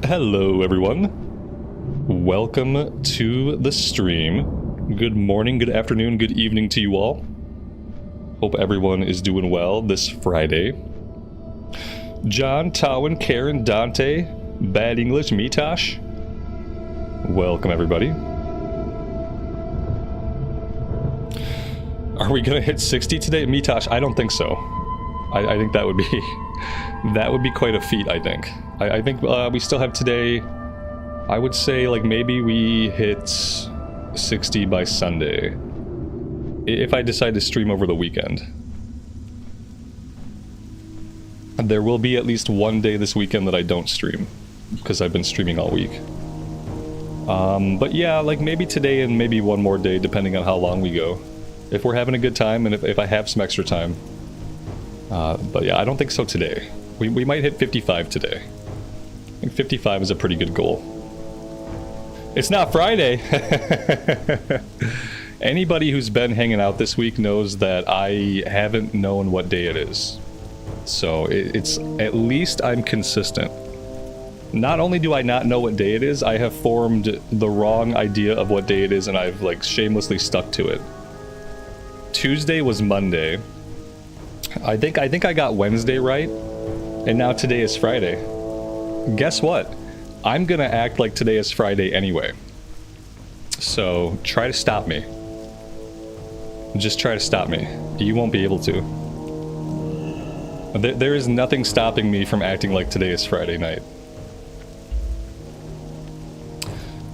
Hello everyone, welcome to the stream. Good morning, good afternoon, good evening to you all. Hope everyone is doing well this Friday. John, Tawin, Karen, Dante, Bad English, Mitosh. Welcome everybody. Are we gonna hit 60 today, Mitosh? I don't think so. I think that would be quite a feat, I think. I think we still have today, I would say like maybe we hit 60 by Sunday. If I decide to stream over the weekend. There will be at least one day this weekend that I don't stream, because I've been streaming all week. But yeah, like maybe today and maybe one more day depending on how long we go. If we're having a good time and if I have some extra time. But yeah, I don't think so today. We might hit 55 today. I think 55 is a pretty good goal. It's not Friday! Anybody who's been hanging out this week knows that I haven't known what day it is. So it's at least I'm consistent. Not only do I not know what day it is, I have formed the wrong idea of what day it is and I've like shamelessly stuck to it. Tuesday was Monday. I think I got Wednesday right, and now today is Friday. Guess what? I'm gonna act like today is Friday anyway. So try to stop me. Just try to stop me. You won't be able to. There is nothing stopping me from acting like today is Friday night.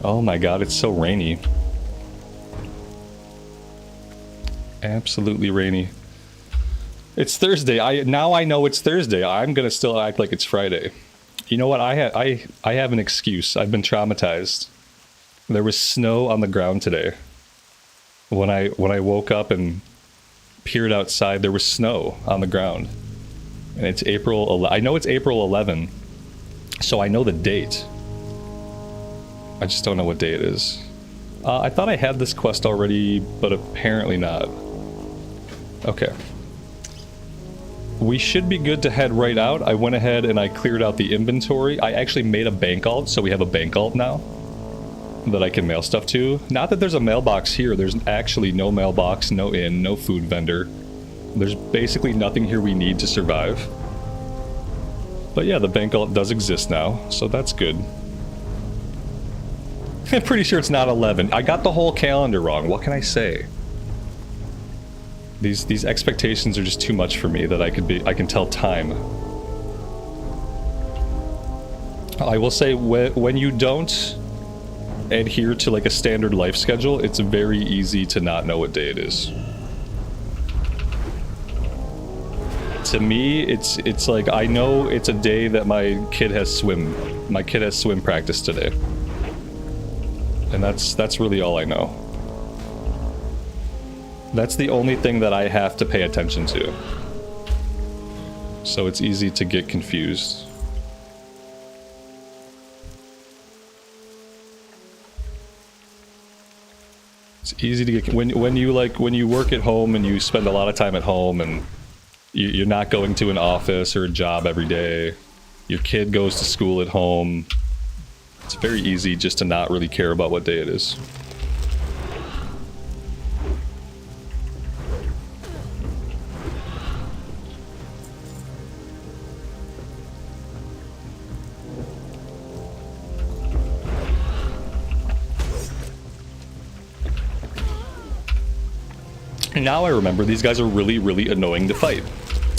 Oh my god, it's so rainy. Absolutely rainy. It's Thursday. Now I know it's Thursday. I'm gonna still act like it's Friday. You know what? I have an excuse. I've been traumatized. There was snow on the ground today. When I woke up and peered outside, there was snow on the ground. And it's I know it's April 11, so I know the date. I just don't know what day it is. I thought I had this quest already, but apparently not. Okay. We should be good to head right out. I went ahead and I cleared out the inventory. I actually made a bank alt, so we have a bank alt now that I can mail stuff to. Not that there's a mailbox here. There's actually no mailbox, no inn, no food vendor. There's basically nothing here we need to survive. But yeah, the bank alt does exist now, so that's good. I'm pretty sure it's not 11. I got the whole calendar wrong. What can I say? These expectations are just too much for me that I can tell time. I will say when you don't adhere to like a standard life schedule, it's very easy to not know what day it is. To me, it's like I know it's a day that my kid has swim practice today. And that's really all I know. That's the only thing that I have to pay attention to. So it's easy to get confused. It's easy to get when you work at home and you spend a lot of time at home and you're not going to an office or a job every day. Your kid goes to school at home. It's very easy just to not really care about what day it is. Now I remember these guys are really, really annoying to fight.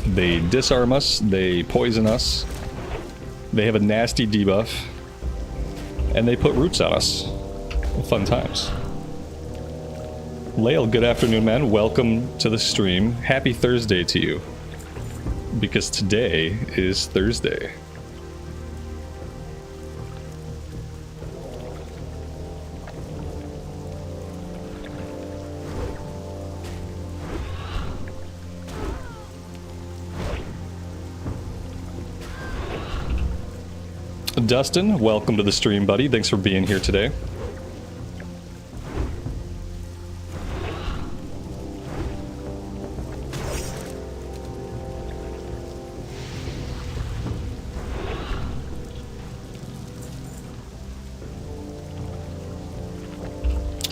They disarm us, they poison us, they have a nasty debuff, and they put roots on us. Fun times. Lael, good afternoon, man. Welcome to the stream. Happy Thursday to you. Because today is Thursday. Dustin, welcome to the stream, buddy. Thanks for being here today.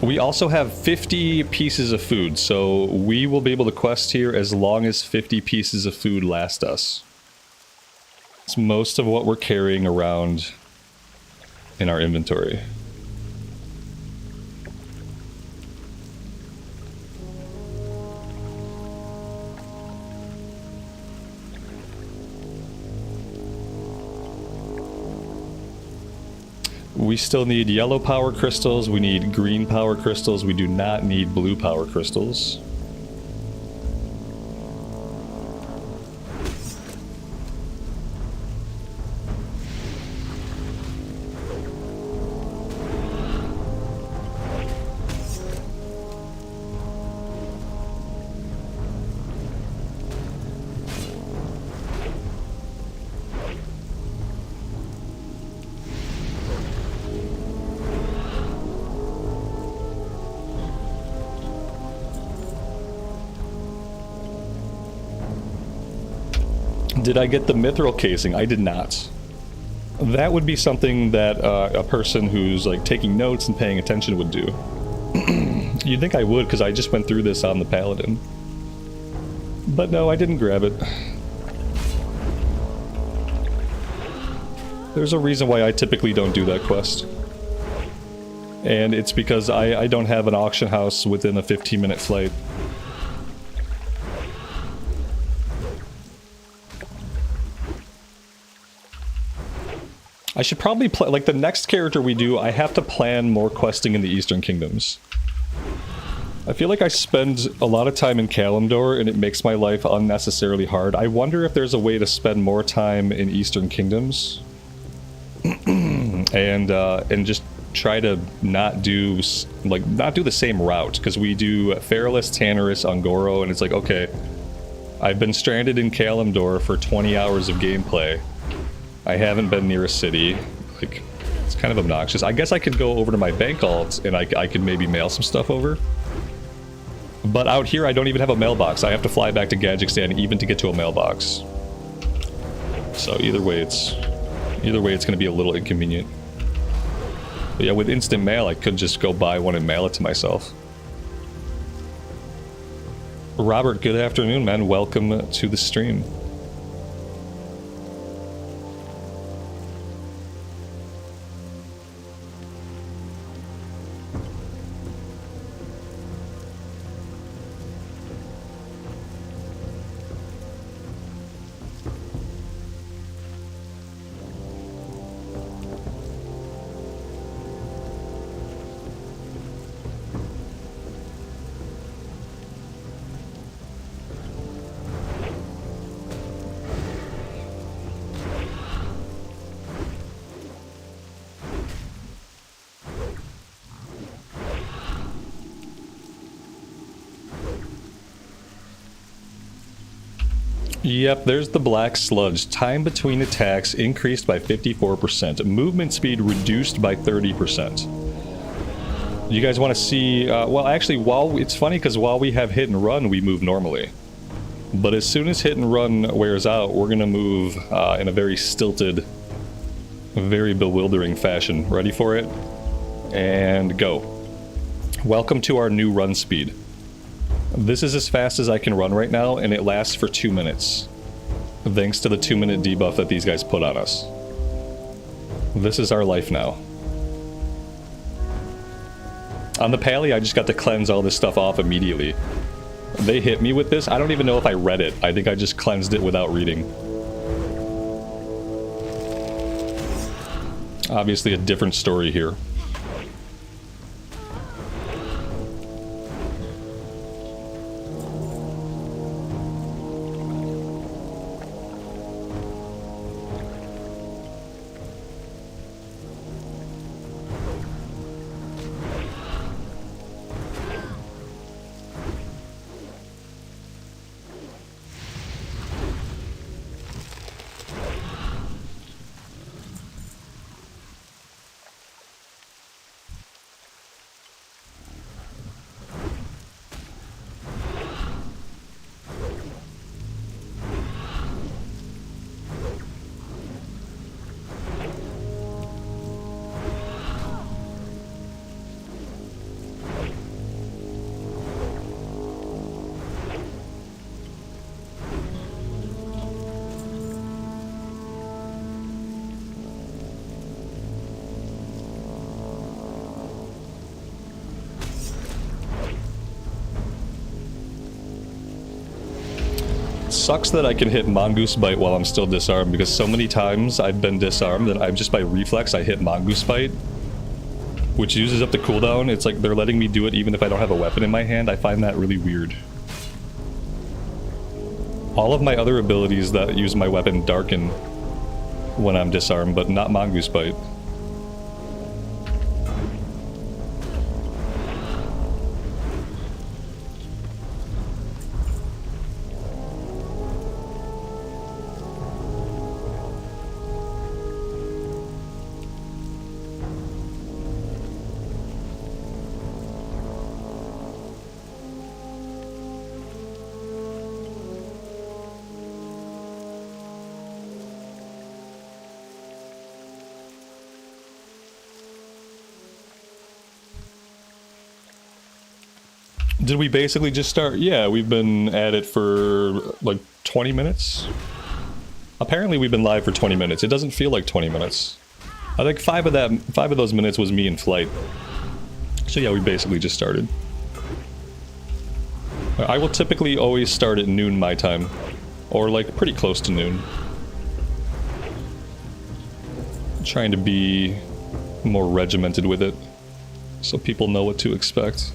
We also have 50 pieces of food, so we will be able to quest here as long as 50 pieces of food last us. It's most of what we're carrying around in our inventory. We still need yellow power crystals, we need green power crystals, we do not need blue power crystals. Did I get the mithril casing? I did not. That would be something that a person who's like taking notes and paying attention would do. You'd think I would, because I just went through this on the paladin. But no, I didn't grab it. There's a reason why I typically don't do that quest. And it's because I don't have an auction house within a 15-minute flight. I should probably play, like the next character we do, I have to plan more questing in the Eastern Kingdoms. I feel like I spend a lot of time in Kalimdor and it makes my life unnecessarily hard. I wonder if there's a way to spend more time in Eastern Kingdoms and just try to not do the same route, because we do Feralis, Tanarus, Ungoro, and it's like, okay, I've been stranded in Kalimdor for 20 hours of gameplay. I haven't been near a city. Like, it's kind of obnoxious. I guess I could go over to my bank alt and I could maybe mail some stuff over. But out here, I don't even have a mailbox. I have to fly back to Gadgekstan even to get to a mailbox. So either way, it's going to be a little inconvenient. But yeah, with instant mail, I could just go buy one and mail it to myself. Robert, good afternoon, man. Welcome to the stream. Yep, there's the black sludge. Time between attacks increased by 54%. Movement speed reduced by 30%. You guys want to see... well, actually, it's funny because while we have hit and run, we move normally. But as soon as hit and run wears out, we're going to move in a very stilted, very bewildering fashion. Ready for it? And go. Welcome to our new run speed. This is as fast as I can run right now, and it lasts for 2 minutes. Thanks to the 2-minute debuff that these guys put on us. This is our life now. On the Pally, I just got to cleanse all this stuff off immediately. They hit me with this. I don't even know if I read it. I think I just cleansed it without reading. Obviously a different story here. Sucks that I can hit Mongoose Bite while I'm still disarmed, because so many times I've been disarmed that I'm just by reflex I hit Mongoose Bite, which uses up the cooldown. It's like they're letting me do it even if I don't have a weapon in my hand. I find that really weird. All of my other abilities that use my weapon darken when I'm disarmed, but not Mongoose Bite. Did we basically just start? Yeah, we've been at it for like 20 minutes. Apparently we've been live for 20 minutes. It doesn't feel like 20 minutes. I think 5 of those minutes was me in flight. So yeah, we basically just started. I will typically always start at noon my time, or like pretty close to noon. I'm trying to be more regimented with it, so people know what to expect.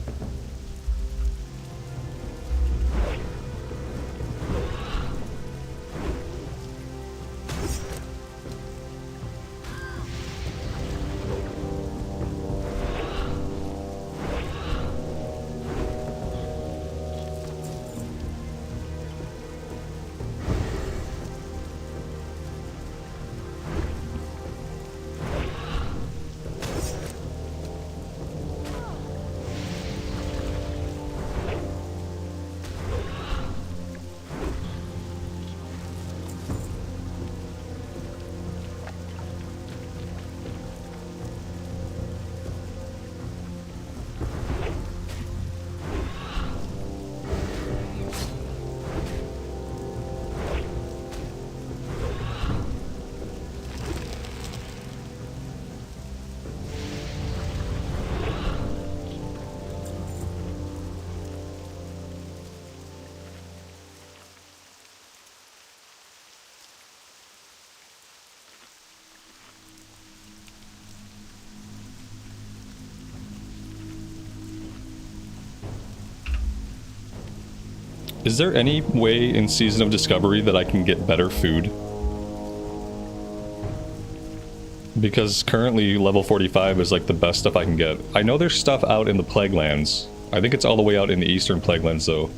Is there any way in Season of Discovery that I can get better food? Because currently level 45 is like the best stuff I can get. I know there's stuff out in the Plaguelands. I think it's all the way out in the Eastern Plaguelands though.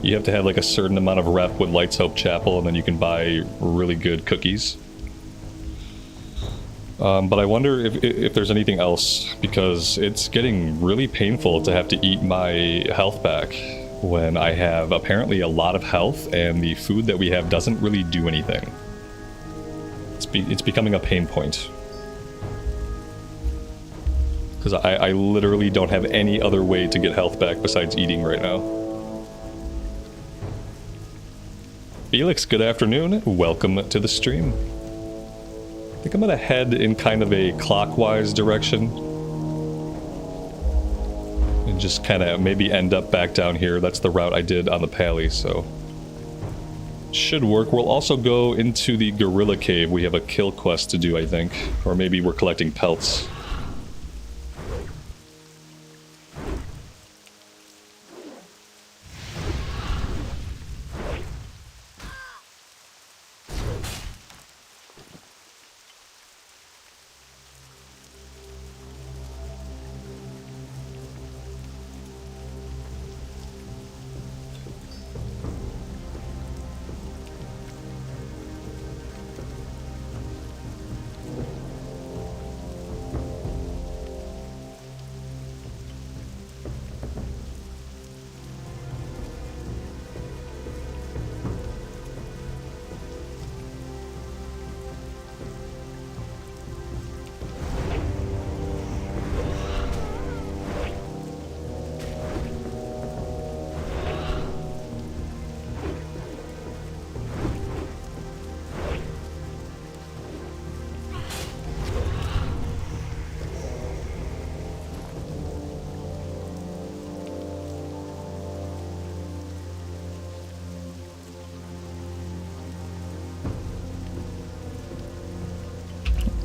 You have to have like a certain amount of rep with Light's Hope Chapel and then you can buy really good cookies. But I wonder if there's anything else, because it's getting really painful to have to eat my health back when I have apparently a lot of health and the food that we have doesn't really do anything. It's becoming a pain point. Because I literally don't have any other way to get health back besides eating right now. Felix, good afternoon. Welcome to the stream. I think I'm gonna head in kind of a clockwise direction. And just kind of maybe end up back down here. That's the route I did on the Pally, so... should work. We'll also go into the Gorilla Cave. We have a kill quest to do, I think. Or maybe we're collecting pelts.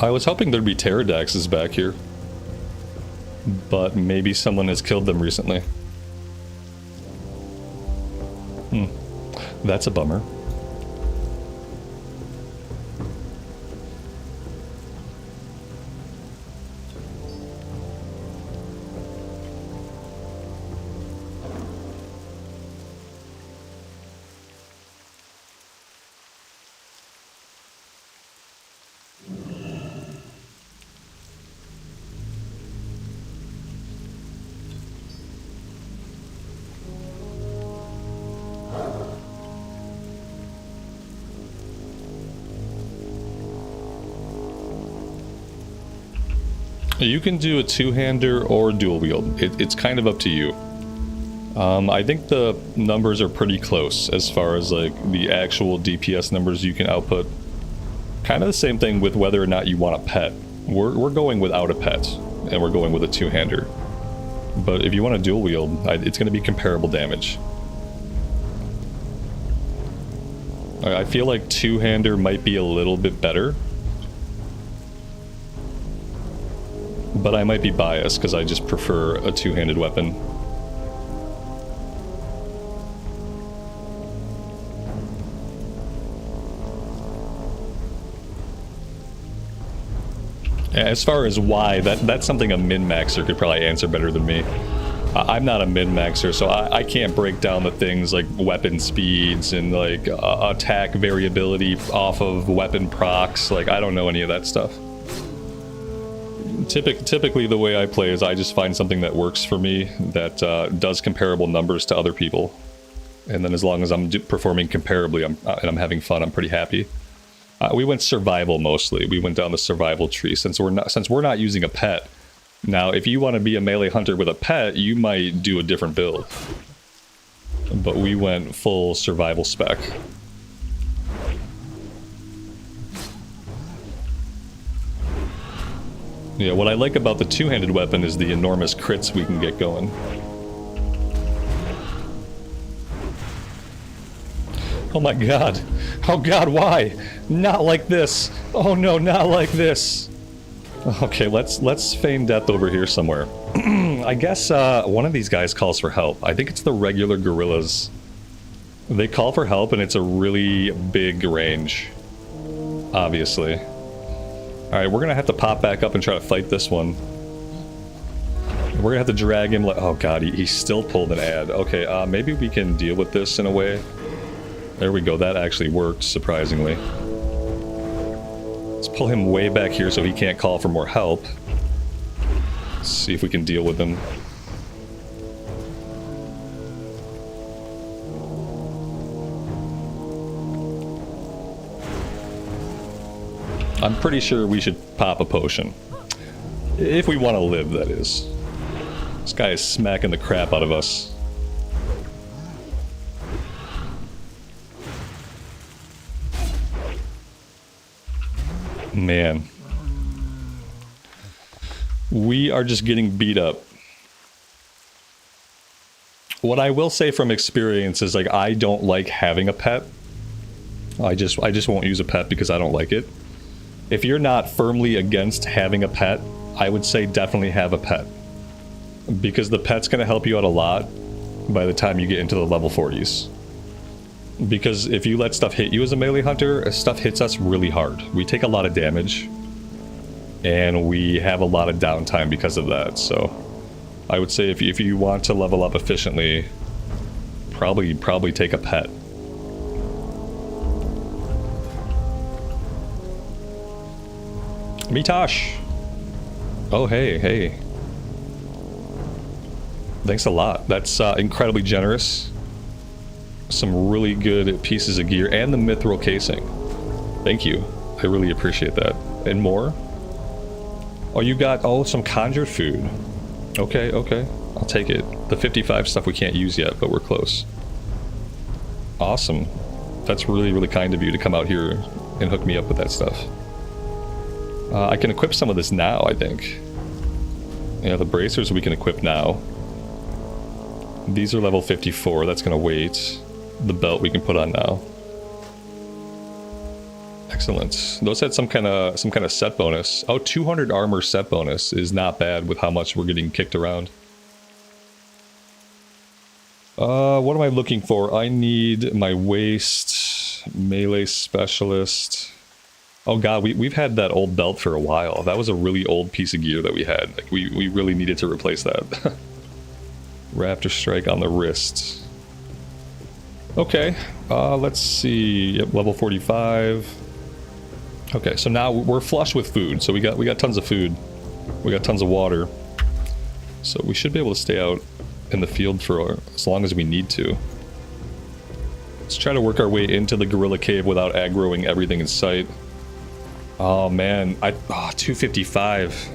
I was hoping there'd be pterodaxes back here. But maybe someone has killed them recently. That's a bummer. You can do a two-hander or dual wield. It's kind of up to you. I think the numbers are pretty close as far as like the actual DPS numbers you can output. Kind of the same thing with whether or not you want a pet. We're going without a pet, and we're going with a two-hander. But if you want a dual wield, it's going to be comparable damage. I feel like two-hander might be a little bit better. But I might be biased because I just prefer a two-handed weapon. As far as why, that's something a min-maxer could probably answer better than me. I'm not a min-maxer, so I can't break down the things like weapon speeds and like attack variability off of weapon procs. Like, I don't know any of that stuff. Typically the way I play is I just find something that works for me, that does comparable numbers to other people. And then as long as I'm performing comparably and I'm having fun, I'm pretty happy. We went survival mostly. We went down the survival tree since we're not using a pet. Now, if you want to be a melee hunter with a pet, you might do a different build. But we went full survival spec. Yeah, what I like about the two-handed weapon is the enormous crits we can get going. Oh my god. Oh god, why? Not like this. Oh no, not like this. Okay, let's feign death over here somewhere. I guess one of these guys calls for help. I think it's the regular gorillas They call for help, and it's a really big range. Obviously. Alright, we're gonna have to pop back up and try to fight this one. We're gonna have to drag him like... Oh god, he still pulled an ad. Okay, maybe we can deal with this in a way. There we go, that actually worked, surprisingly. Let's pull him way back here so he can't call for more help. Let's see if we can deal with him. I'm pretty sure we should pop a potion. If we want to live, that is. This guy is smacking the crap out of us. Man. We are just getting beat up. What I will say from experience is, like, I don't like having a pet. I just won't use a pet because I don't like it. If you're not firmly against having a pet, I would say definitely have a pet. Because the pet's going to help you out a lot by the time you get into the level 40s. Because if you let stuff hit you as a melee hunter, stuff hits us really hard. We take a lot of damage. And we have a lot of downtime because of that, so... I would say if you want to level up efficiently, probably take a pet. Mitosh! Oh, hey. Thanks a lot. That's incredibly generous. Some really good pieces of gear, and the mithril casing. Thank you. I really appreciate that. And more? Oh, you got, some conjured food. Okay. I'll take it. The 55 stuff we can't use yet, but we're close. Awesome. That's really, really kind of you to come out here and hook me up with that stuff. I can equip some of this now, I think. Yeah, the bracers we can equip now. These are level 54, that's gonna wait. The belt we can put on now. Excellent. Those had some kind of set bonus. Oh, 200 armor set bonus is not bad with how much we're getting kicked around. What am I looking for? I need my waist, melee specialist. Oh god, we've had that old belt for a while. That was a really old piece of gear that we had. Like, we really needed to replace that. Raptor strike on the wrist. Okay, let's see. Yep, level 45. Okay, so now we're flush with food. So we got tons of food. We got tons of water. So we should be able to stay out in the field for as long as we need to. Let's try to work our way into the gorilla cave without aggroing everything in sight. Oh man, 255.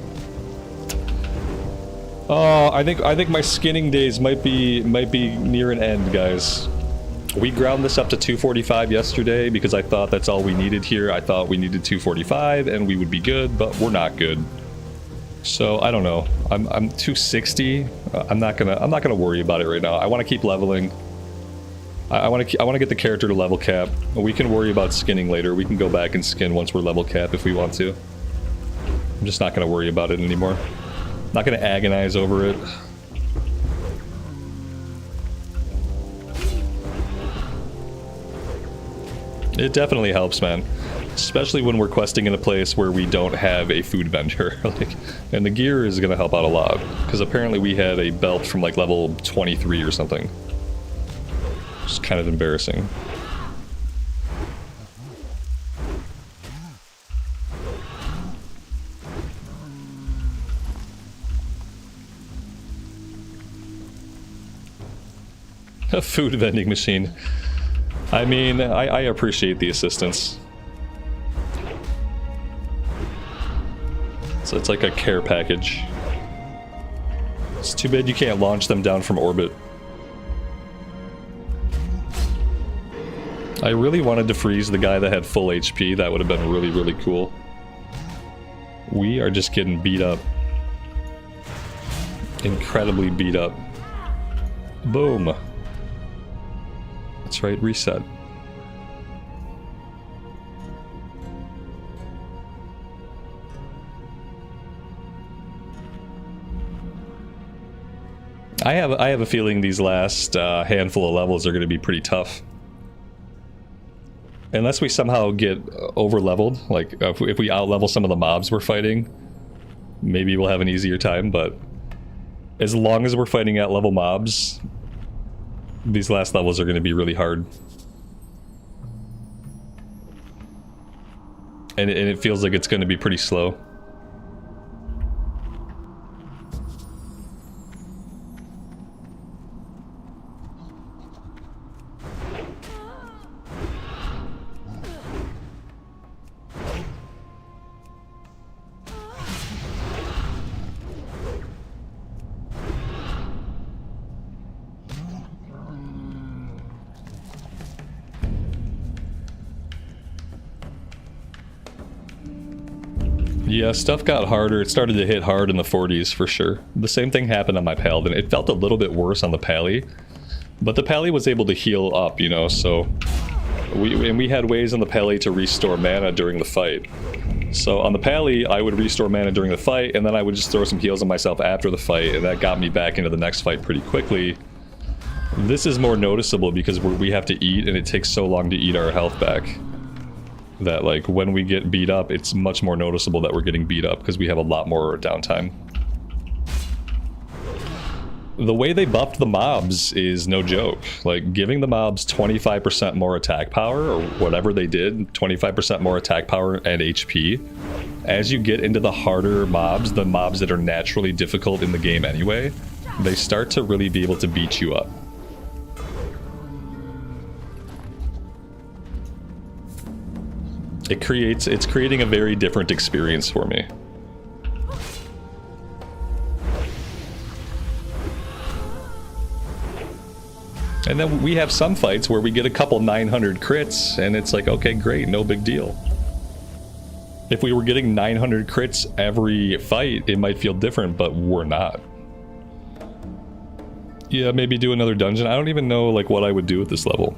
Oh, I think my skinning days might be near an end, guys. We ground this up to 245 yesterday because I thought that's all we needed here. I thought we needed 245 and we would be good, but we're not good. So I don't know. I'm 260. I'm not gonna worry about it right now. I want to keep leveling. I want to get the character to level cap. We can worry about skinning later. We can go back and skin once we're level cap if we want to. I'm just not gonna worry about it anymore. Not gonna agonize over it. It definitely helps, man. Especially when we're questing in a place where we don't have a food vendor. And the gear is gonna help out a lot. Because apparently we had a belt from like level 23 or something. It's kind of embarrassing. A food vending machine. I mean, I appreciate the assistance. So it's like a care package. It's too bad you can't launch them down from orbit. I really wanted to freeze the guy that had full HP. That would have been really, really cool. We are just getting beat up. Incredibly beat up. Boom. That's right, reset. I have a feeling these last handful of levels are going to be pretty tough. Unless we somehow get over leveled, like if we out level some of the mobs we're fighting, maybe we'll have an easier time, but as long as we're fighting at level mobs, these last levels are going to be really hard. And it feels like it's going to be pretty slow. Yeah, stuff got harder. It started to hit hard in the 40s for sure. The same thing happened on my Paladin. It felt a little bit worse on the Pally, but the Pally was able to heal up, you know, so we had ways on the Pally to restore mana during the fight. So on the Pally, I would restore mana during the fight, and then I would just throw some heals on myself after the fight, and that got me back into the next fight pretty quickly. This is more noticeable because we have to eat, and it takes so long to eat our health back. That, like, when we get beat up, it's much more noticeable that we're getting beat up because we have a lot more downtime. The way they buffed the mobs is no joke. Like, giving the mobs 25% more attack power, or whatever they did, 25% more attack power and HP. As you get into the harder mobs, the mobs that are naturally difficult in the game anyway, they start to really be able to beat you up. It's creating a very different experience for me. And then we have some fights where we get a couple 900 crits, and it's like, okay, great, no big deal. If we were getting 900 crits every fight, it might feel different, but we're not. Yeah, maybe do another dungeon. I don't even know, like, what I would do at this level.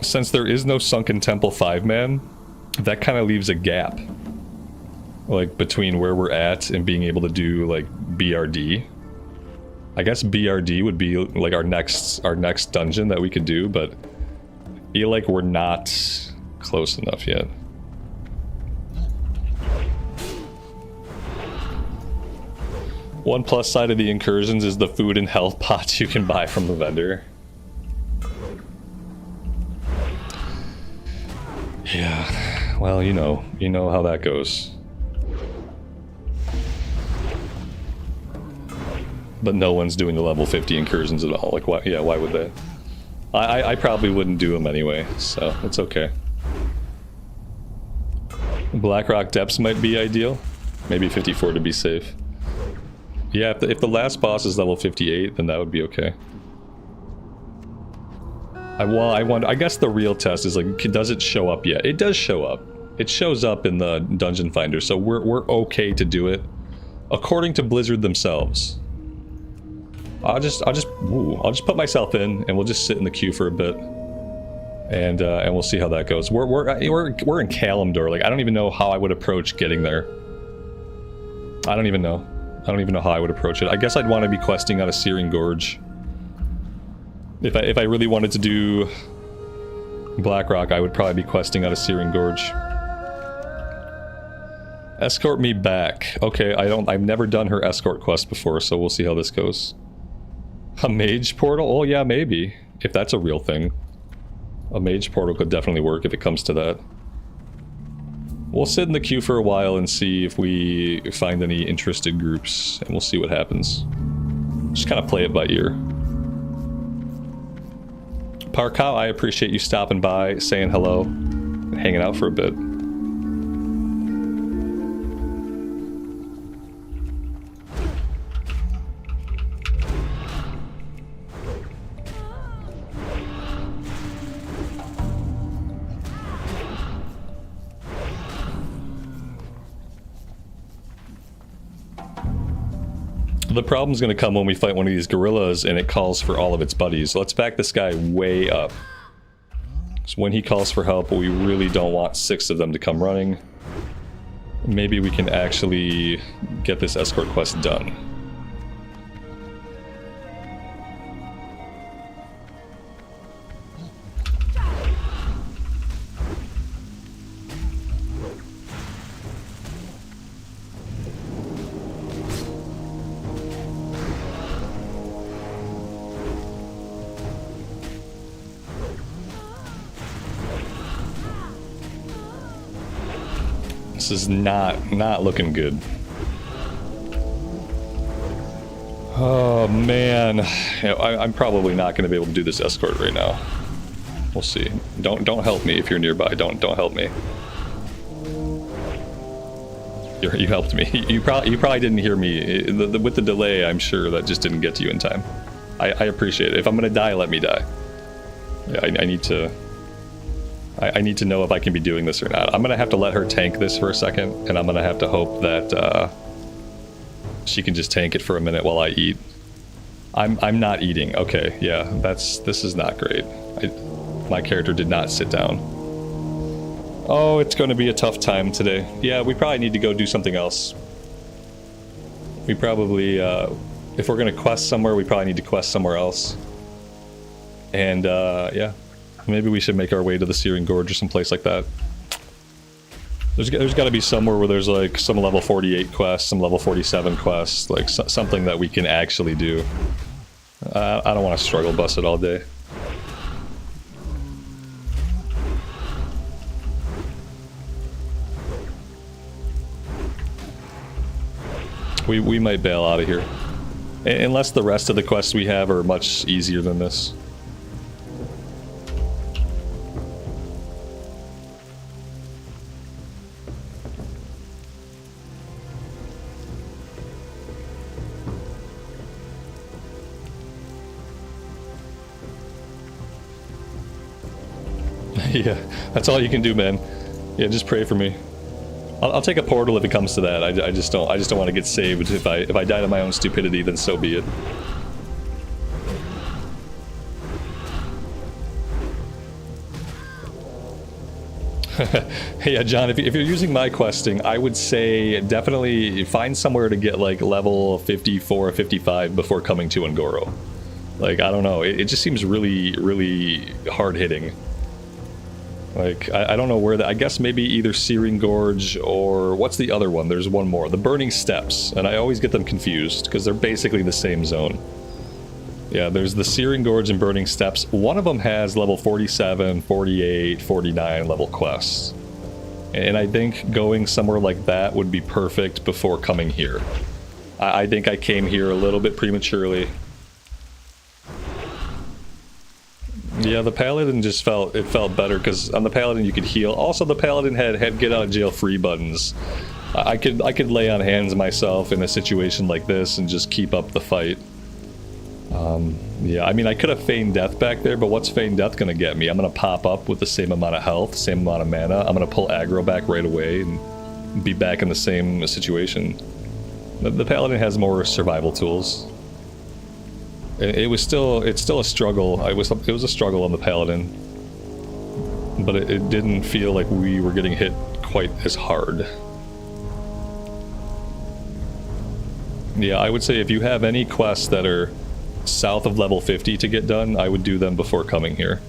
Since there is no Sunken Temple 5-man, that kind of leaves a gap, like, between where we're at and being able to do, like, BRD. I guess BRD would be, like, our next dungeon that we could do, but I feel like we're not close enough yet. One plus side of the incursions is the food and health pots you can buy from the vendor. Yeah, well, you know how that goes. But no one's doing the level 50 incursions at all. Like, why? Yeah, why would they? I probably wouldn't do them anyway, so it's okay. Blackrock Depths might be ideal. Maybe 54 to be safe. Yeah, if the last boss is level 58, then that would be okay. I guess the real test is, like, does it show up yet? It does show up. It shows up in the Dungeon Finder, so we're okay to do it, according to Blizzard themselves. I'll just put myself in, and we'll just sit in the queue for a bit, and we'll see how that goes. We're in Kalimdor. Like, I don't even know how I would approach getting there. I don't even know how I would approach it. I guess I'd want to be questing on a Searing Gorge. If I really wanted to do Blackrock, I would probably be questing out of Searing Gorge. Escort me back. Okay, I've never done her escort quest before, so we'll see how this goes. A mage portal? Oh yeah, maybe. If that's a real thing. A mage portal could definitely work if it comes to that. We'll sit in the queue for a while and see if we find any interested groups, and we'll see what happens. Just kind of play it by ear. Parkow, I appreciate you stopping by, saying hello, and hanging out for a bit. The problem's gonna come when we fight one of these gorillas and it calls for all of its buddies. Let's back this guy way up. So when he calls for help, we really don't want 6 of them to come running. Maybe we can actually get this escort quest done. This is not looking good. Oh man, I'm probably not going to be able to do this escort right now. We'll see. Don't help me if you're nearby. Don't help me. You helped me. You probably didn't hear me. With the delay, I'm sure that just didn't get to you in time. I appreciate it. If I'm gonna die, let me die. I need to know if I can be doing this or not. I'm gonna have to let her tank this for a second, and I'm gonna have to hope that she can just tank it for a minute while I eat. I'm not eating. Okay, yeah, this is not great. My character did not sit down. Oh, it's going to be a tough time today. Yeah, we probably need to go do something else. We probably, if we're going to quest somewhere, we probably need to quest somewhere else. And, yeah, maybe we should make our way to the Searing Gorge or someplace like that. There's got to be somewhere where there's, like, some level 48 quests, some level 47 quests, like, something that we can actually do. I don't want to struggle bus it all day. We might bail out of here. Unless the rest of the quests we have are much easier than this. Yeah, that's all you can do, man. Yeah, just pray for me. I'll take a portal if it comes to that. I just don't want to get saved. If I die to my own stupidity, then so be it. Yeah, John, if you're using my questing, I would say definitely find somewhere to get like level 54 or 55 before coming to Ngoro. Like, I don't know, it just seems really hard hitting. Like, I don't know where that... I guess maybe either Searing Gorge or... What's the other one? There's one more. The Burning Steppes. And I always get them confused, because they're basically the same zone. Yeah, there's the Searing Gorge and Burning Steppes. One of them has level 47, 48, 49 level quests. And I think going somewhere like that would be perfect before coming here. I think I came here a little bit prematurely. Yeah, the Paladin just felt better because on the Paladin you could heal. Also, the Paladin had get out of jail free buttons. I could lay on hands myself in a situation like this and just keep up the fight. Yeah, I mean, I could have feigned death back there, but what's feigned death gonna get me? I'm gonna pop up with the same amount of health, same amount of mana. I'm gonna pull aggro back right away and be back in the same situation. The Paladin has more survival tools. It's still a struggle. It was a struggle on the Paladin, but it didn't feel like we were getting hit quite as hard. Yeah, I would say if you have any quests that are south of level 50 to get done, I would do them before coming here.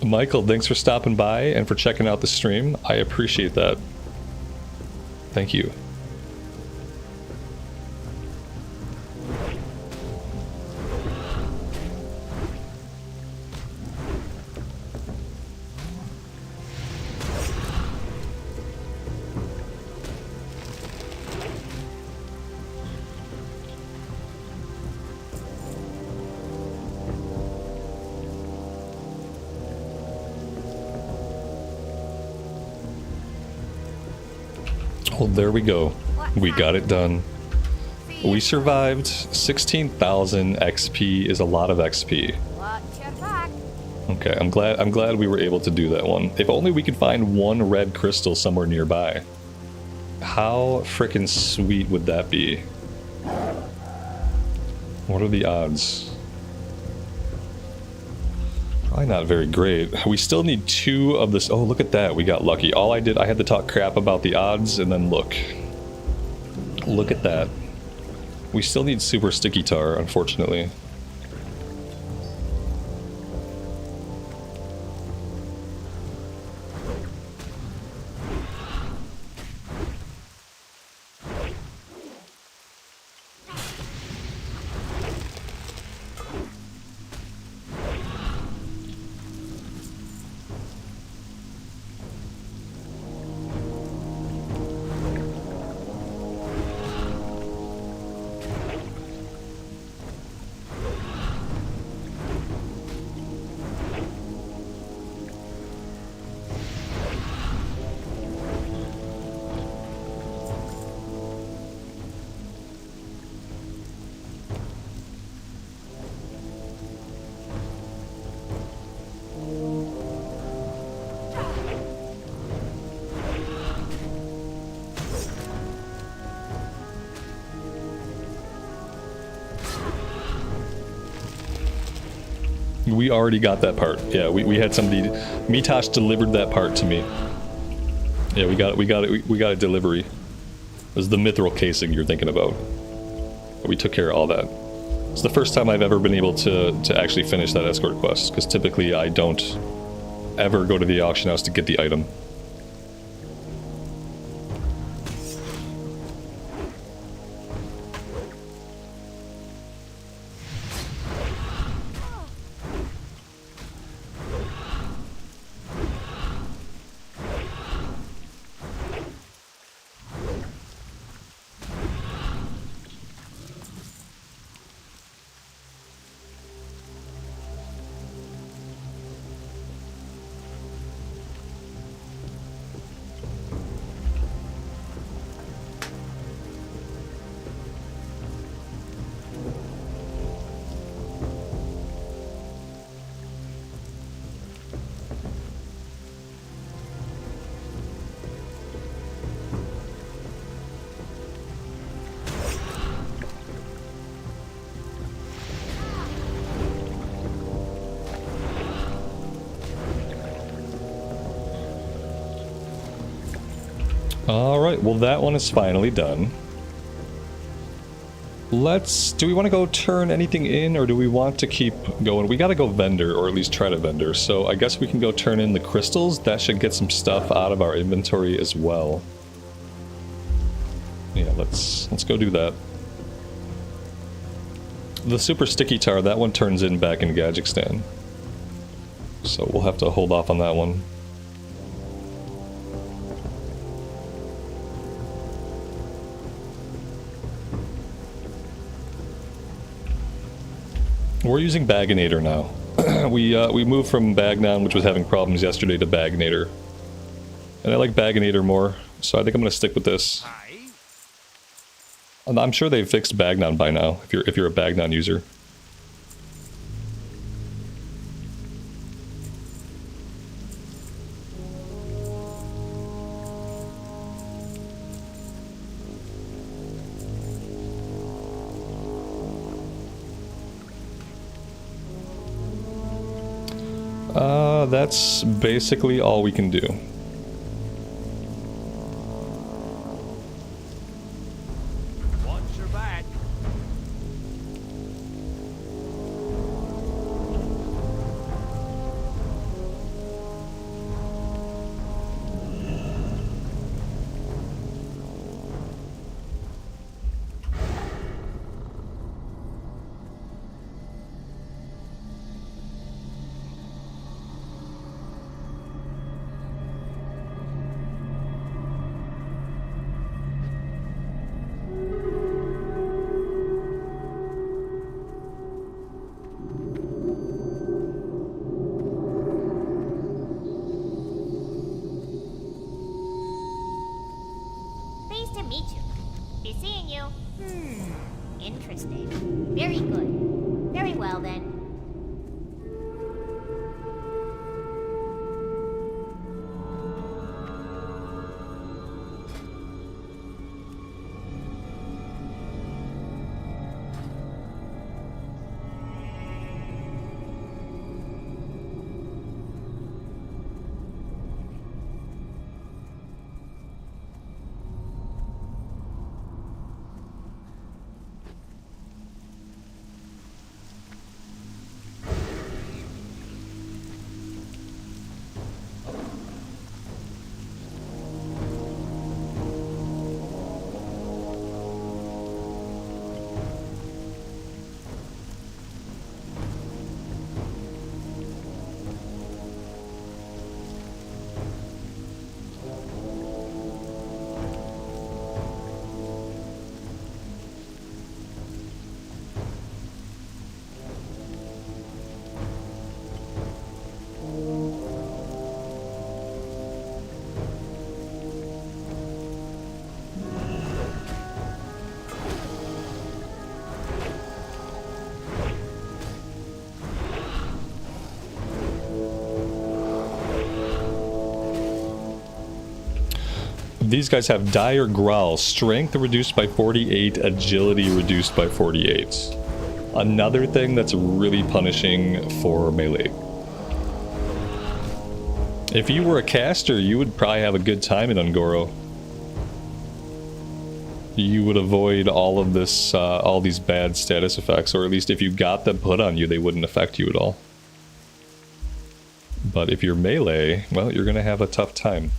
Michael, thanks for stopping by and for checking out the stream. I appreciate that. Thank you. Well, there we go. We got it done. We survived. 16,000 XP is a lot of XP. Okay, I'm glad we were able to do that one. If only we could find one red crystal somewhere nearby. How frickin' sweet would that be? What are the odds? Probably not very great. We still need 2 of this. Oh, look at that. We got lucky. All I did, I had to talk crap about the odds, and then look. Look at that. We still need super sticky tar, unfortunately. We already got that part. Yeah, we had somebody. Mitosh delivered that part to me. Yeah, we got a delivery. It was the mithril casing you're thinking about. We took care of all that. It's the first time I've ever been able to actually finish that escort quest, because typically I don't ever go to the auction house to get the item. Alright, well that one is finally done. Do we want to go turn anything in, or do we want to keep going? We gotta go vendor, or at least try to vendor, so I guess we can go turn in the crystals. That should get some stuff out of our inventory as well. Yeah, let's go do that. The super sticky tar, that one turns in back in Gajakstan. So we'll have to hold off on that one. We're using Bagnator now. we moved from Bagnon, which was having problems yesterday, to Bagnator. And I like Bagnator more, so I think I'm going to stick with this. And I'm sure they've fixed Bagnon by now, if you're a Bagnon user. That's basically all we can do. Watch your back. continue. Interesting. Very good. Very well then. These guys have Dire Growl, strength reduced by 48, agility reduced by 48. Another thing that's really punishing for melee. If you were a caster, you would probably have a good time in Ungoro. You would avoid all of this, all these bad status effects, or at least if you got them put on you, they wouldn't affect you at all. But if you're melee, well, you're gonna have a tough time.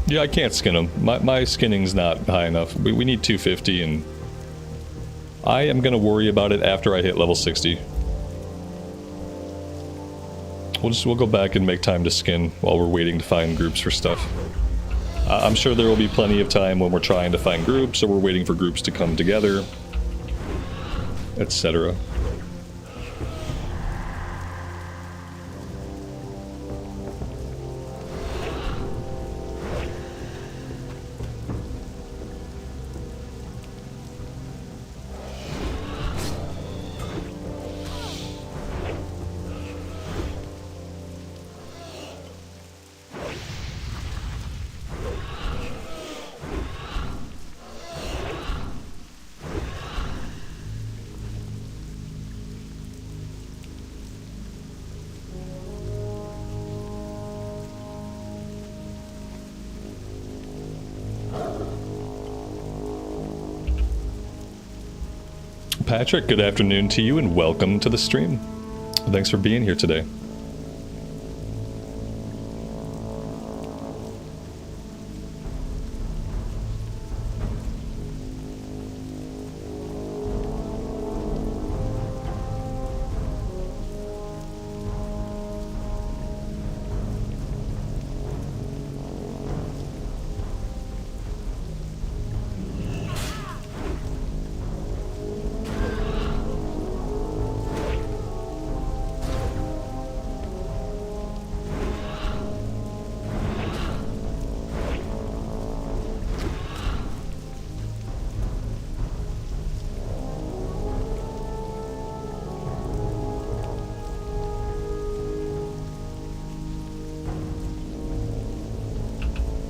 Yeah, I can't skin them. My skinning's not high enough. We need 250, and I am going to worry about it after I hit level 60. We'll go back and make time to skin while we're waiting to find groups for stuff. I'm sure there will be plenty of time when we're trying to find groups, or we're waiting for groups to come together, etc. Patrick, good afternoon to you and welcome to the stream. Thanks for being here today.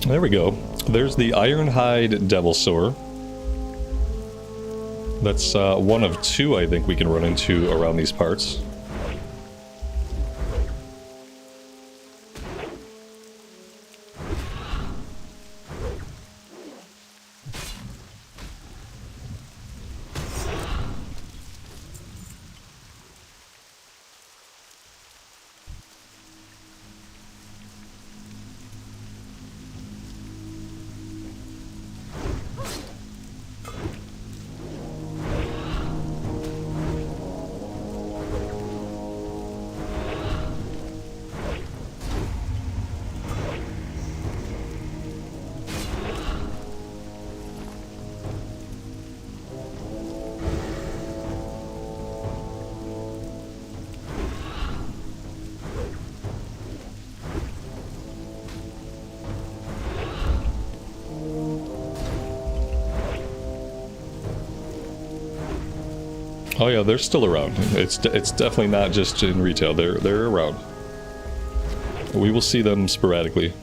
There we go. There's the Ironhide Devilsaur. That's one of two I think we can run into around these parts. Oh yeah, they're still around. It's definitely not just in retail. They're around. We will see them sporadically.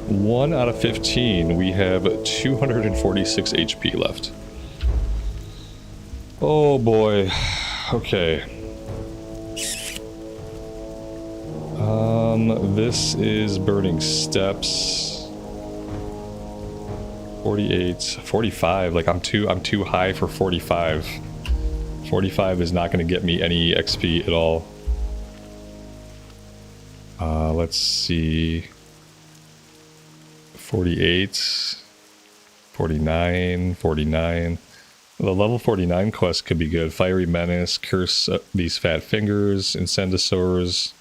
1 out of 15. We have 246 HP left. Oh boy. Okay. This is Burning Steps. 48, 45. Like I'm too high for 45. 45 is not going to get me any XP at all. Let's see. 48, 49, 49. The level 49 quest could be good. Fiery Menace, Curse These Fat Fingers, Incendisaurs,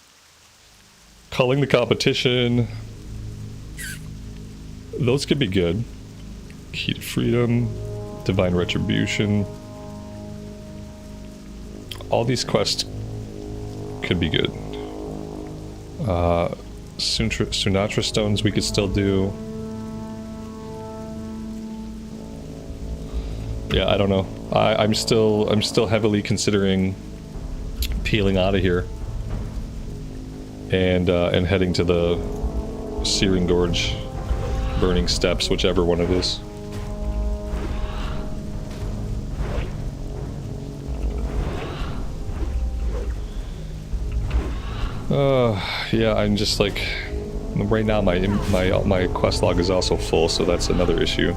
Culling the Competition. Those could be good. Key to Freedom, Divine Retribution. All these quests could be good. Sunatra Stones we could still do. Yeah, I don't know. I'm still heavily considering peeling out of here and heading to the Searing Gorge, Burning Steps, whichever one it is. Yeah, I'm just like, right now my quest log is also full, so that's another issue.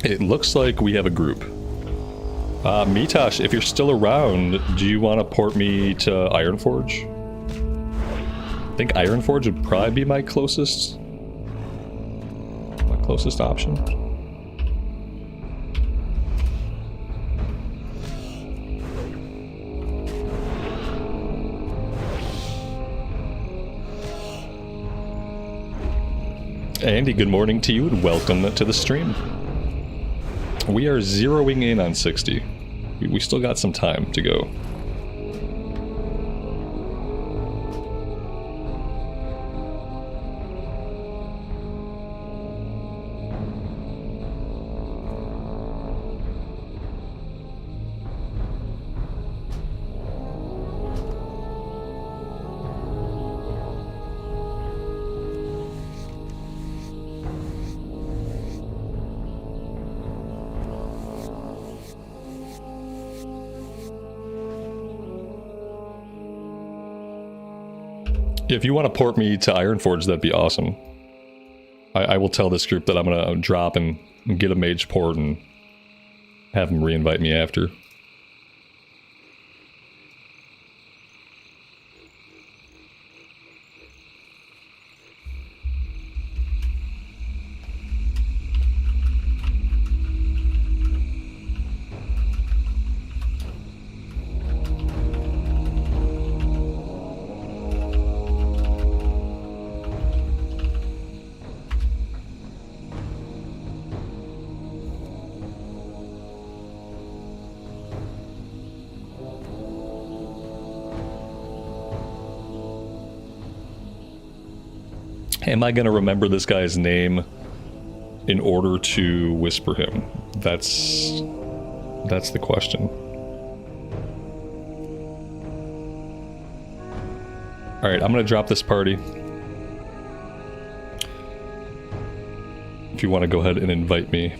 It looks like we have a group. Mitosh, if you're still around, do you want to port me to Ironforge? I think Ironforge would probably be my closest option. Andy, good morning to you and welcome to the stream. We are zeroing in on 60. We still got some time to go. If you want to port me to Ironforge, that'd be awesome. I will tell this group that I'm going to drop and get a mage port and have them re-invite me after. Am I going to remember this guy's name in order to whisper him? That's the question. Alright, I'm going to drop this party. If you want to go ahead and invite me.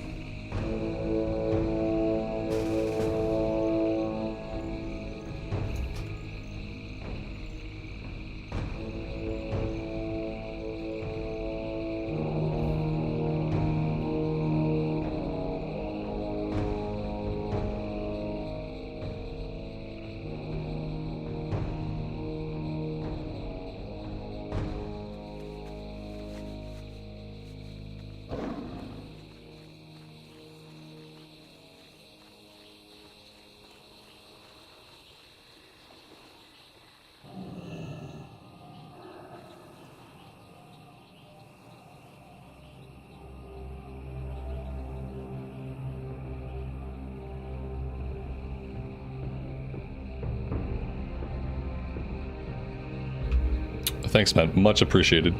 Thanks, man. Much appreciated.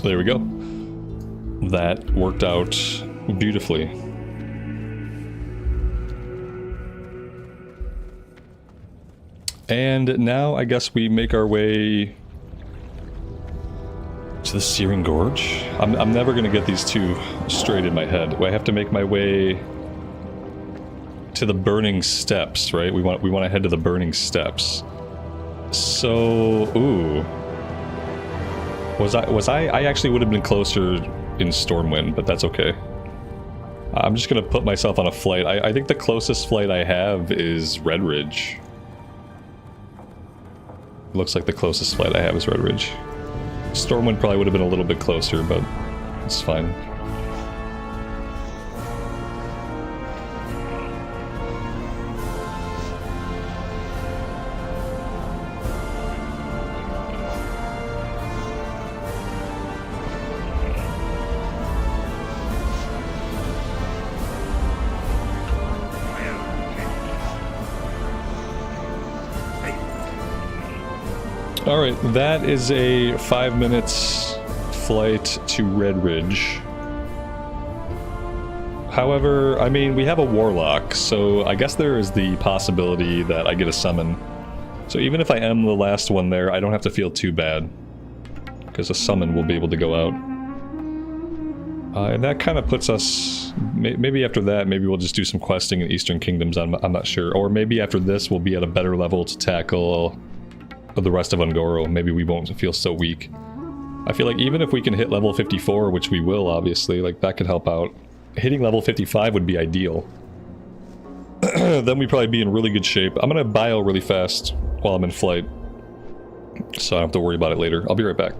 There we go. That worked out beautifully. And now I guess we make our way to the Searing Gorge. I'm never gonna get these two straight in my head. I have to make my way to the Burning Steps, right? We want to head to the Burning Steps. So, ooh, I actually would have been closer in Stormwind, but that's okay. I'm just gonna put myself on a flight. I think the closest flight I have is Red Ridge. Looks like the closest flight I have is Red Ridge. Stormwind probably would have been a little bit closer, but it's fine. Alright, that is a 5 minutes flight to Red Ridge. However, I mean, we have a Warlock, so I guess there is the possibility that I get a summon. So even if I am the last one there, I don't have to feel too bad, because a summon will be able to go out. And that kind of puts us, maybe after that, maybe we'll just do some questing in Eastern Kingdoms, I'm not sure. Or maybe after this we'll be at a better level to tackle the rest of Ungoro. Maybe we won't feel so weak. I feel like even if we can hit level 54, which we will obviously, like that could help out. Hitting level 55 would be ideal. Then we'd probably be in really good shape. I'm gonna bio really fast while I'm in flight, so I don't have to worry about it later. I'll be right back.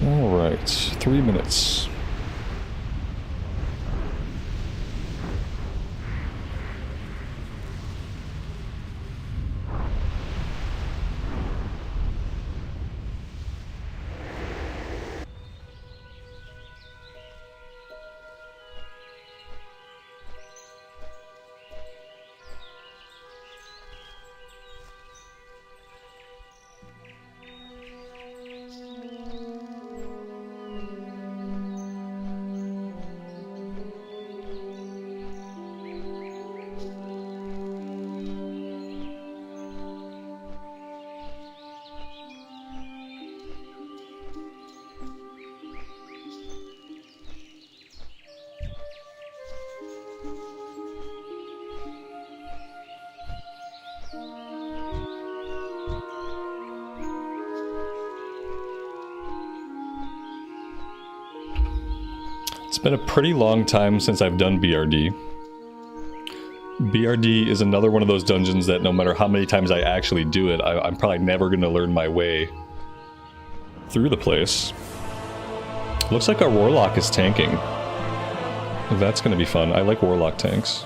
Alright, 3 minutes. It's been a pretty long time since I've done BRD. BRD is another one of those dungeons that no matter how many times I actually do it, I'm probably never going to learn my way through the place. Looks like our Warlock is tanking. That's going to be fun. I like Warlock tanks.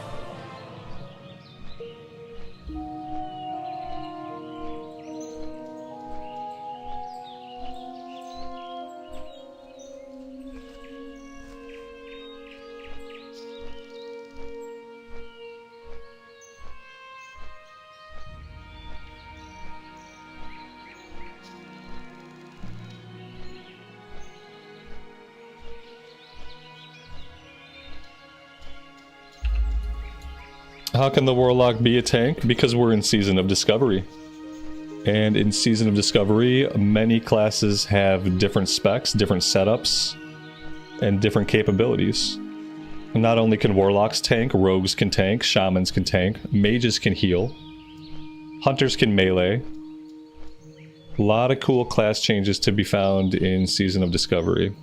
How can the Warlock be a tank? Because we're in Season of Discovery. And in Season of Discovery, many classes have different specs, different setups, and different capabilities. Not only can Warlocks tank, Rogues can tank, Shamans can tank, Mages can heal, Hunters can melee. A lot of cool class changes to be found in Season of Discovery.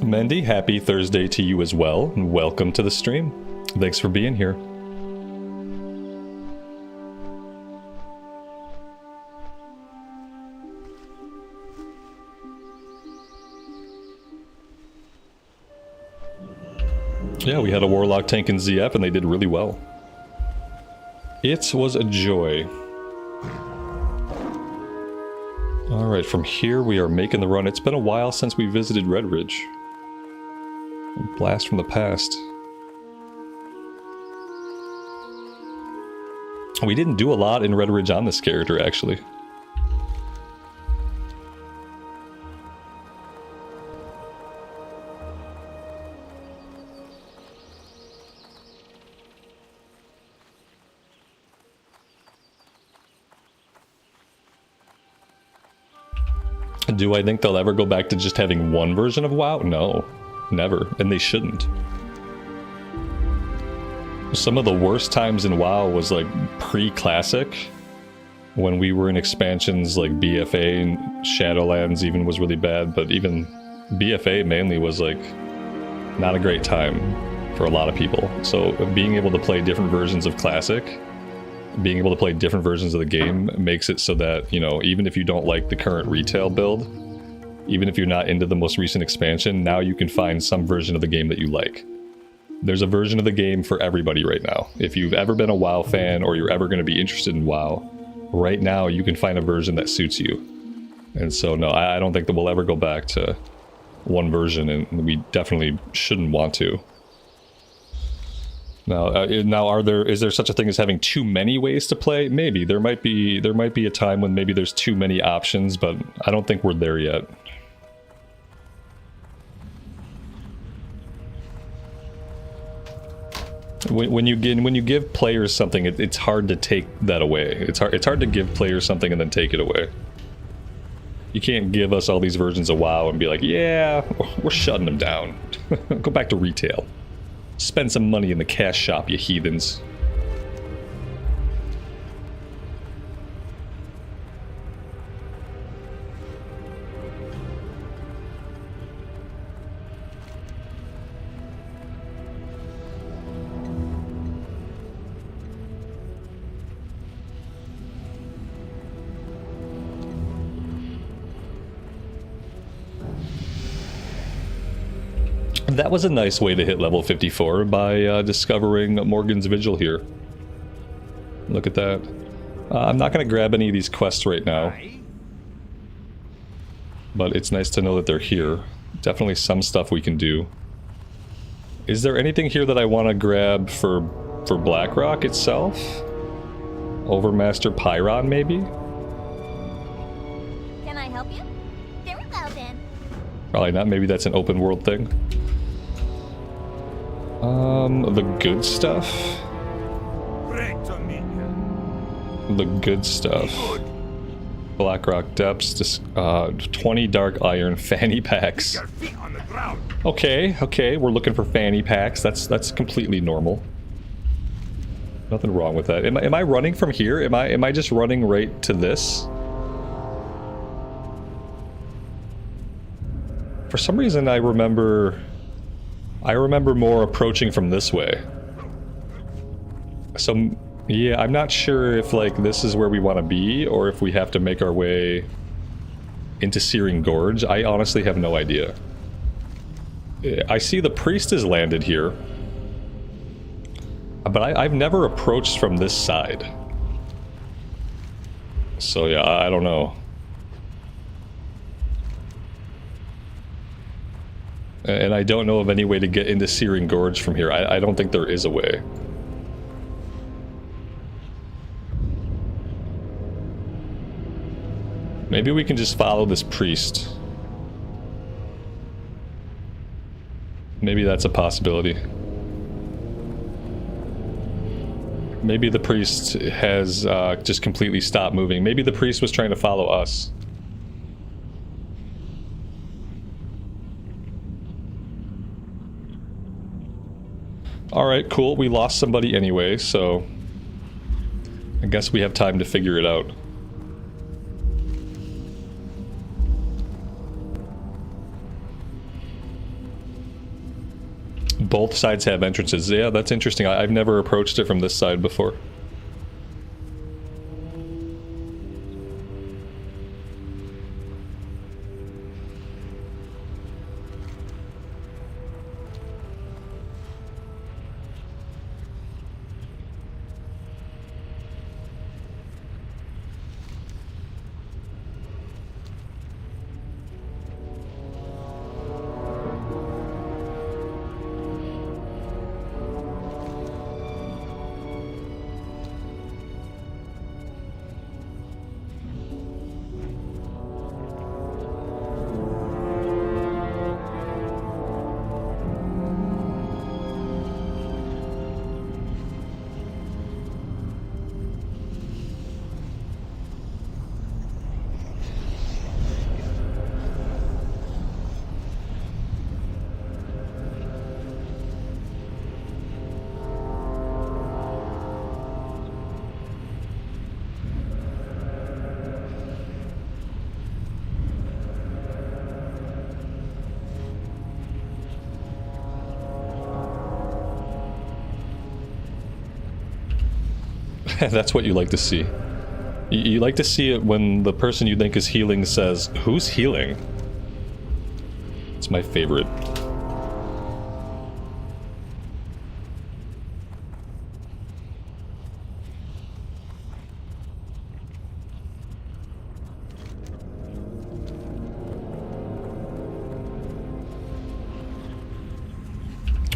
Mendy, happy Thursday to you as well, and welcome to the stream. Thanks for being here. Yeah, we had a Warlock tank in ZF and they did really well. It was a joy. Alright, from here we are making the run. It's been a while since we visited Red Ridge. Blast from the past. We didn't do a lot in Red Ridge on this character, actually. Do I think they'll ever go back to just having one version of WoW? No, never, and they shouldn't. Some of the worst times in WoW was like pre-classic, when we were in expansions like BFA and Shadowlands even was really bad, but even BFA mainly was like not a great time for a lot of people. So being able to play different versions of classic, being able to play different versions of the game makes it so that, you know, even if you don't like the current retail build, even if you're not into the most recent expansion, now you can find some version of the game that you like. There's a version of the game for everybody right now. If you've ever been a WoW fan or you're ever going to be interested in WoW, right now you can find a version that suits you. And so no, I don't think that we'll ever go back to one version, and we definitely shouldn't want to. Now, is there such a thing as having too many ways to play? Maybe there might be a time when maybe there's too many options, but I don't think we're there yet. When you give players something, it's hard to take that away. It's hard to give players something and then take it away. You can't give us all these versions of WoW and be like, yeah, we're shutting them down. Go back to retail. Spend some money in the cash shop, you heathens. That was a nice way to hit level 54 by discovering Morgan's Vigil here. Look at that. I'm not going to grab any of these quests right now, but it's nice to know that they're here. Definitely some stuff we can do. Is there anything here that I want to grab for Blackrock itself? Overmaster Pyron, maybe? Can I help you? Very well then. Probably not. Maybe that's an open world thing. The good stuff? The good stuff. Blackrock Depths, 20 dark iron fanny packs. Okay, we're looking for fanny packs. That's completely normal. Nothing wrong with that. Am I running from here? Am I just running right to this? For some reason I remember more approaching from this way. So yeah, I'm not sure if like this is where we want to be or if we have to make our way into Searing Gorge. I honestly have no idea. I see the priest has landed here, but I've never approached from this side. So yeah, I don't know. And I don't know of any way to get into Searing Gorge from here. I don't think there is a way. Maybe we can just follow this priest. Maybe that's a possibility. Maybe the priest has just completely stopped moving. Maybe the priest was trying to follow us. Alright, cool. We lost somebody anyway, so I guess we have time to figure it out. Both sides have entrances. Yeah, that's interesting. I've never approached it from this side before. That's what you like to see. You like to see it when the person you think is healing says, "Who's healing?" It's my favorite.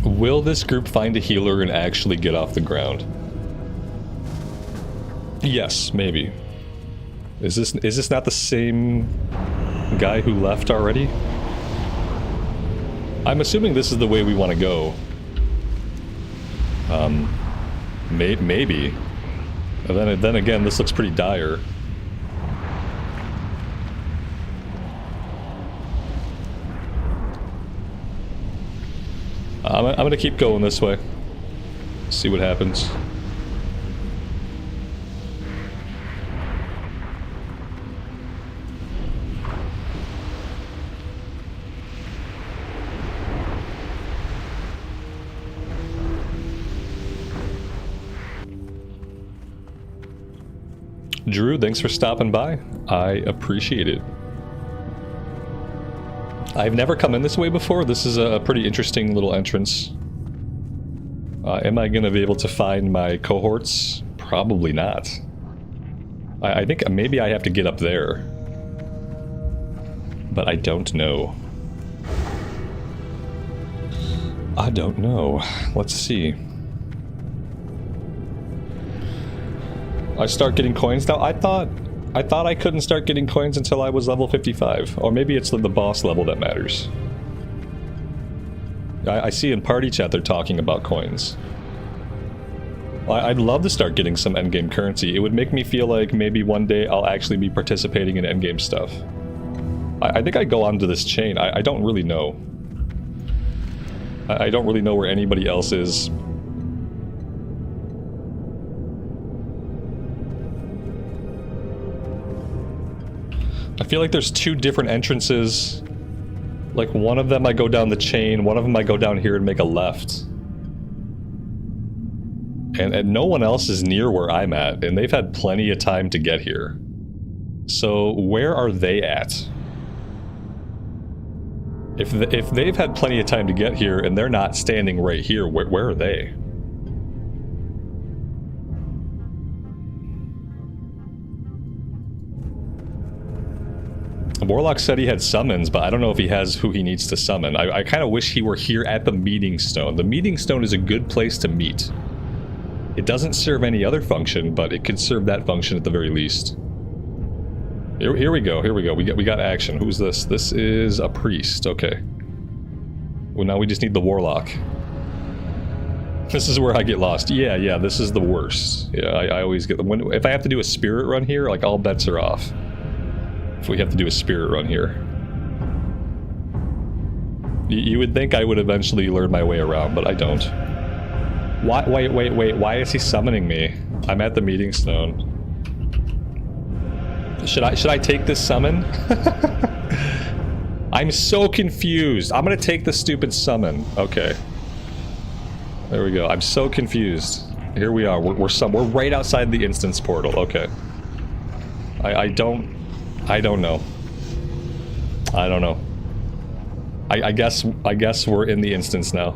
Will this group find a healer and actually get off the ground? Yes, maybe. Is this not the same guy who left already? I'm assuming this is the way we want to go. Maybe. And then again, this looks pretty dire. I'm gonna keep going this way. See what happens. Drew, thanks for stopping by. I appreciate it. I've never come in this way before. This is a pretty interesting little entrance. Am I going to be able to find my cohorts? Probably not. I think maybe I have to get up there. But I don't know. I don't know. Let's see. I start getting coins now. I thought I couldn't start getting coins until I was level 55. Or maybe it's the boss level that matters. I see in party chat they're talking about coins. I'd love to start getting some endgame currency. It would make me feel like maybe one day I'll actually be participating in endgame stuff. I think I go onto this chain. I don't really know. I don't really know where anybody else is. I feel like there's two different entrances. Like one of them I go down the chain, one of them I go down here and make a left. And no one else is near where I'm at, and they've had plenty of time to get here. So where are they at? If they've had plenty of time to get here and they're not standing right here, where are they? Warlock said he had summons, but I don't know if he has who he needs to summon. I kind of wish he were here at the meeting stone. The meeting stone is a good place to meet. It doesn't serve any other function, but it could serve that function at the very least. Here we go. We got action. Who's this? This is a priest. Okay. Well, now we just need the warlock. This is where I get lost. Yeah, this is the worst. Yeah, I always get them. If I have to do a spirit run here, like all bets are off. If we have to do a spirit run here. You would think I would eventually learn my way around, but I don't. Wait, why is he summoning me? I'm at the meeting stone. Should I take this summon? I'm so confused. I'm gonna take the stupid summon. Okay. There we go. I'm so confused. Here we are. We're right outside the instance portal. Okay. I don't know. I don't know. I guess we're in the instance now.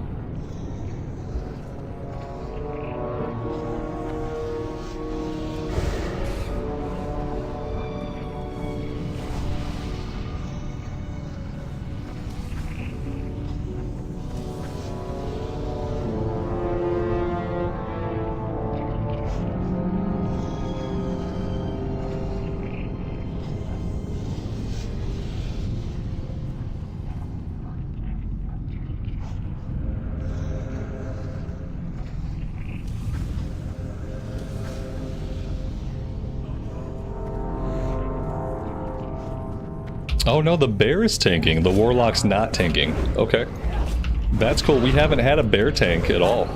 Oh no, the bear is tanking. The warlock's not tanking. Okay. That's cool. We haven't had a bear tank at all.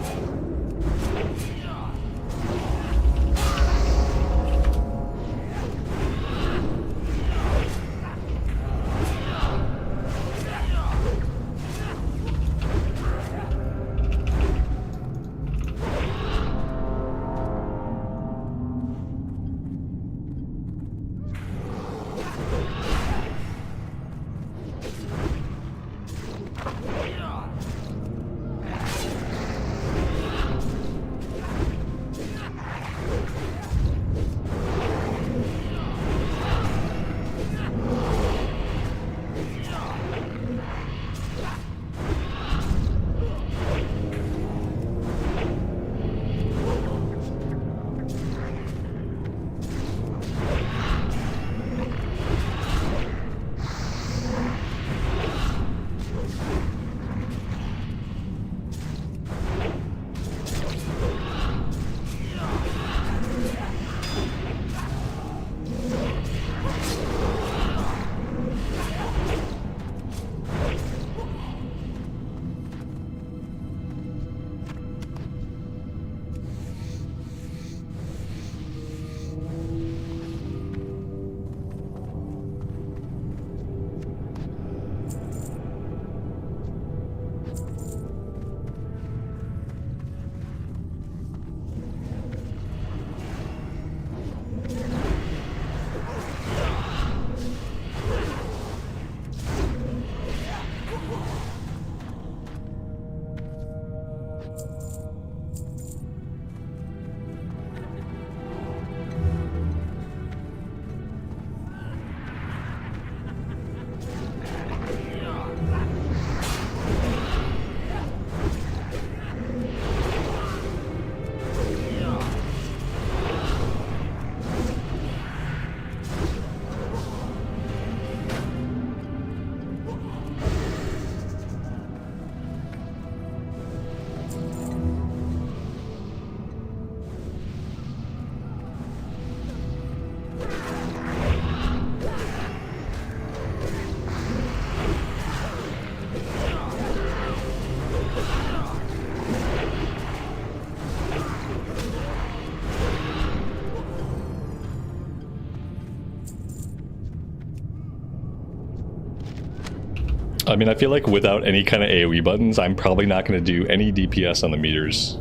I mean, I feel like without any kind of AoE buttons, I'm probably not going to do any DPS on the meters.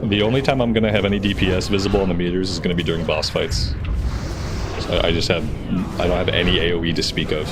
The only time I'm going to have any DPS visible on the meters is going to be during boss fights. So I don't have any AoE to speak of.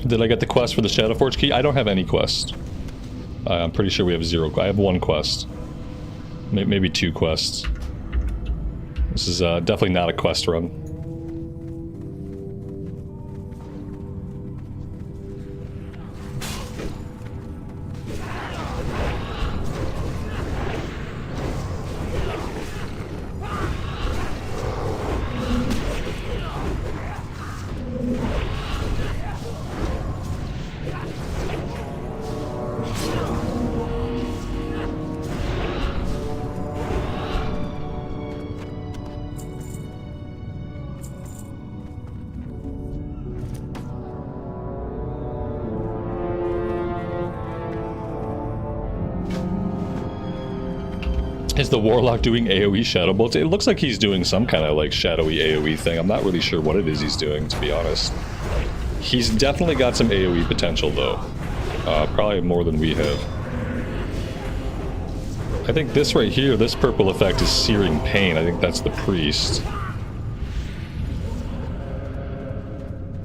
Did I get the quest for the Shadowforge key? I don't have any quest. I'm pretty sure we have 0. I have 1 quest. Maybe 2 quests. This is definitely not a quest run. Is the Warlock doing AoE Shadow Bolts? It looks like he's doing some kind of like shadowy AoE thing. I'm not really sure what it is he's doing, to be honest. He's definitely got some AoE potential though. Probably more than we have. I think this right here, this purple effect is Searing Pain. I think that's the priest.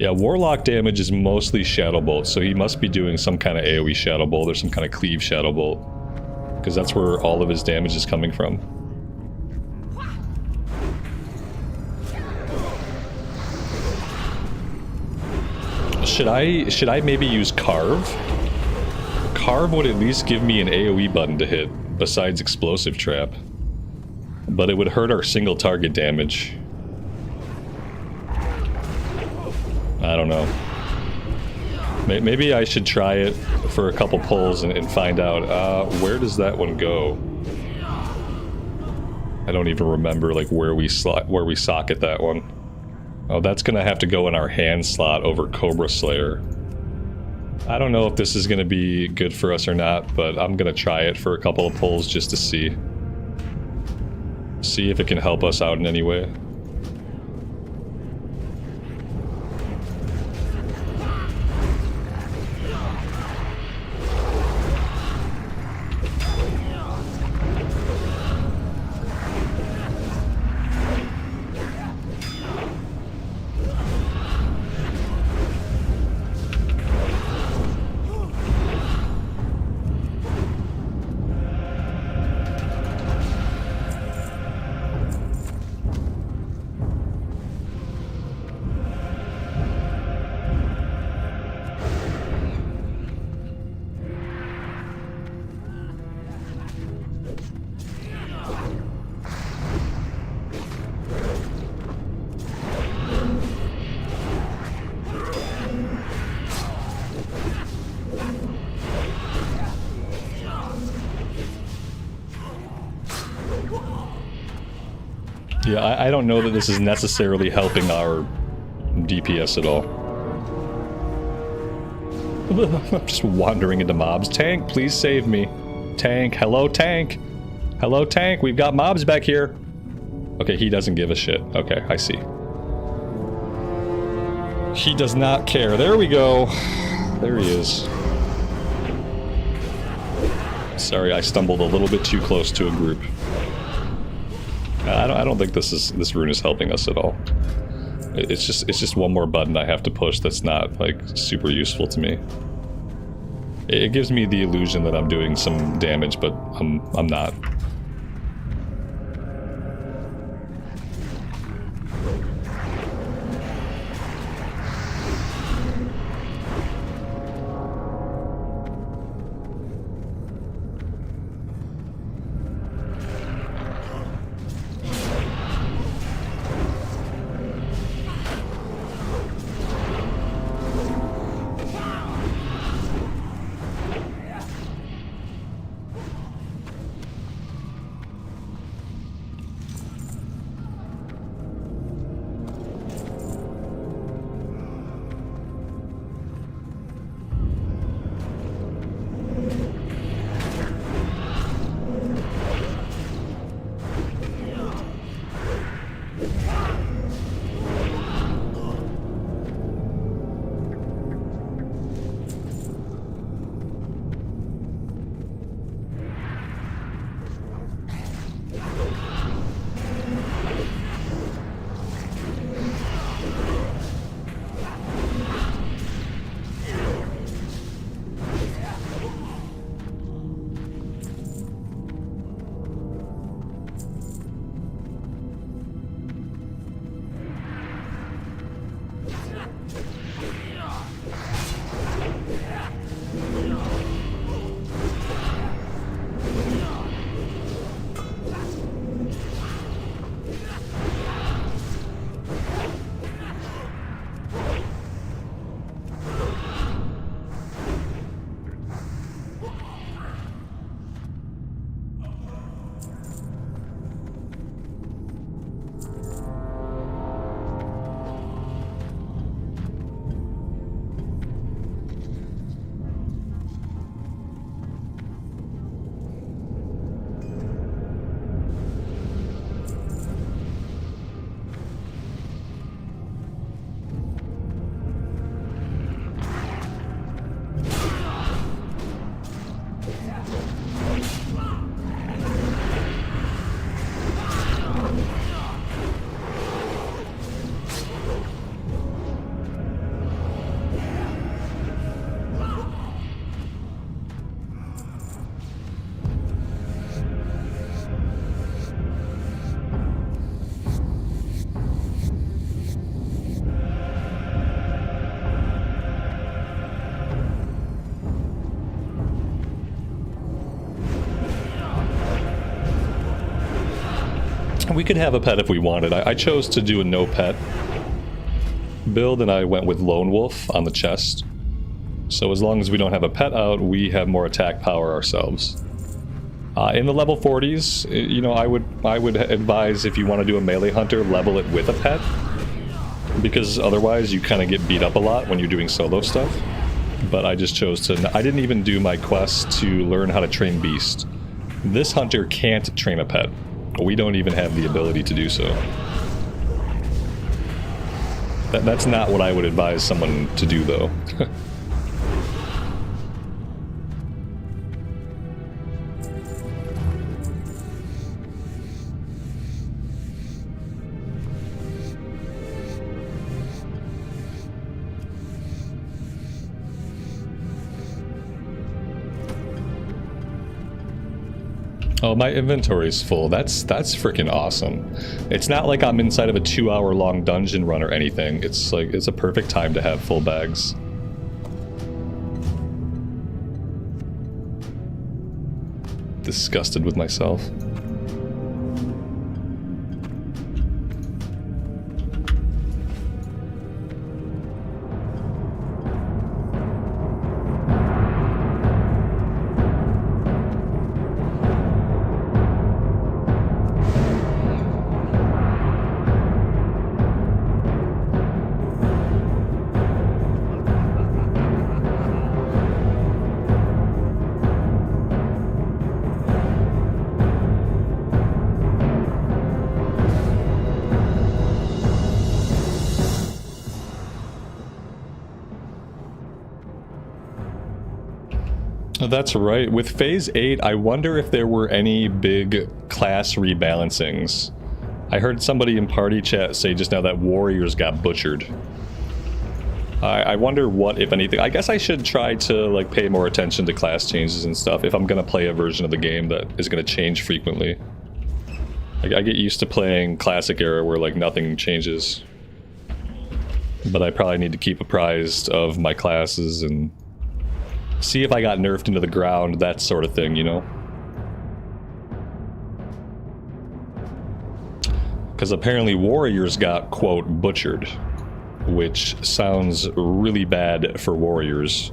Yeah, Warlock damage is mostly Shadow Bolt, so he must be doing some kind of AoE Shadow Bolt or some kind of Cleave Shadow Bolt. Because that's where all of his damage is coming from. Should I maybe use Carve? Carve would at least give me an AoE button to hit, besides Explosive Trap. But it would hurt our single target damage. I don't know. Maybe I should try it for a couple pulls and find out, where does that one go? I don't even remember like where we socket that one. Oh, that's gonna have to go in our hand slot over Cobra Slayer. I don't know if this is gonna be good for us or not, but I'm gonna try it for a couple of pulls just to see. See if it can help us out in any way. Yeah, I don't know that this is necessarily helping our DPS at all. I'm just wandering into mobs. Tank, please save me. Tank, hello tank. Hello tank, we've got mobs back here. Okay, he doesn't give a shit. Okay, I see. He does not care. There we go. There he is. Sorry, I stumbled a little bit too close to a group. I don't think this rune is helping us at all. It's just one more button I have to push that's not like super useful to me. It gives me the illusion that I'm doing some damage, but I'm not. We could have a pet if we wanted. I chose to do a no pet build, and I went with Lone Wolf on the chest. So as long as we don't have a pet out, we have more attack power ourselves. In the level 40s, you know, I would advise, if you want to do a melee hunter, level it with a pet, because otherwise you kind of get beat up a lot when you're doing solo stuff. But I just chose to... I didn't even do my quest to learn how to train beast. This hunter can't train a pet. We don't even have the ability to do so. That's not what I would advise someone to do, though. Oh, my inventory's full. That's freaking awesome. It's not like I'm inside of a 2-hour-long dungeon run or anything. It's like, it's a perfect time to have full bags. Disgusted with myself. That's right. With Phase 8, I wonder if there were any big class rebalancings. I heard somebody in party chat say just now that warriors got butchered. I wonder what, if anything. I guess I should try to like pay more attention to class changes and stuff if I'm going to play a version of the game that is going to change frequently. I get used to playing classic era where like nothing changes. But I probably need to keep apprised of my classes and see if I got nerfed into the ground, that sort of thing, you know? Because apparently warriors got, quote, butchered, which sounds really bad for warriors.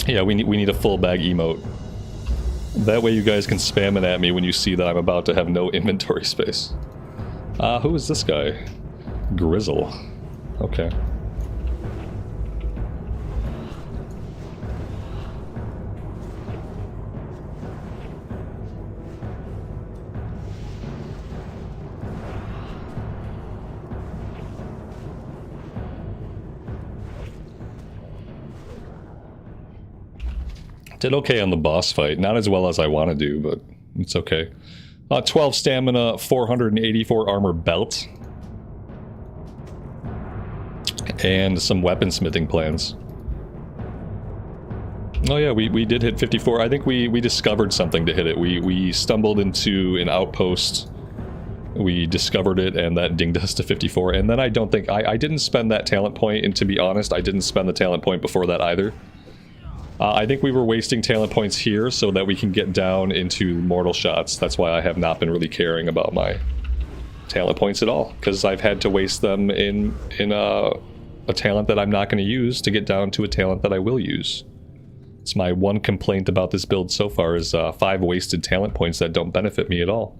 Yeah, we need a full bag emote. That way you guys can spam it at me when you see that I'm about to have no inventory space. Who is this guy? Grizzle. Okay. Did okay on the boss fight. Not as well as I want to do, but it's okay. 12 stamina, 484 armor belt. And some weaponsmithing plans. Oh yeah, we did hit 54. I think we discovered something to hit it. We stumbled into an outpost. We discovered it, and that dinged us to 54. And then I don't think... I didn't spend that talent point, and to be honest, I didn't spend the talent point before that either. I think we were wasting talent points here so that we can get down into mortal shots. That's why I have not been really caring about my talent points at all, because I've had to waste them in a talent that I'm not going to use to get down to a talent that I will use. It's my one complaint about this build so far is 5 wasted talent points that don't benefit me at all.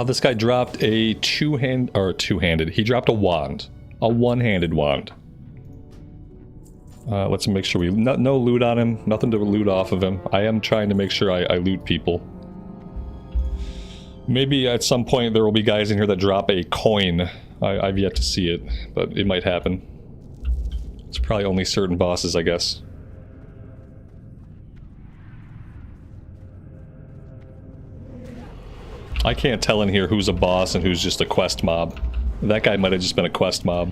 This guy dropped a two-handed. He dropped a wand. A one-handed wand. Let's make sure no loot on him. Nothing to loot off of him. I am trying to make sure I loot people. Maybe at some point there will be guys in here that drop a coin. I've yet to see it, but it might happen. It's probably only certain bosses, I guess. I can't tell in here who's a boss and who's just a quest mob. That guy might have just been a quest mob.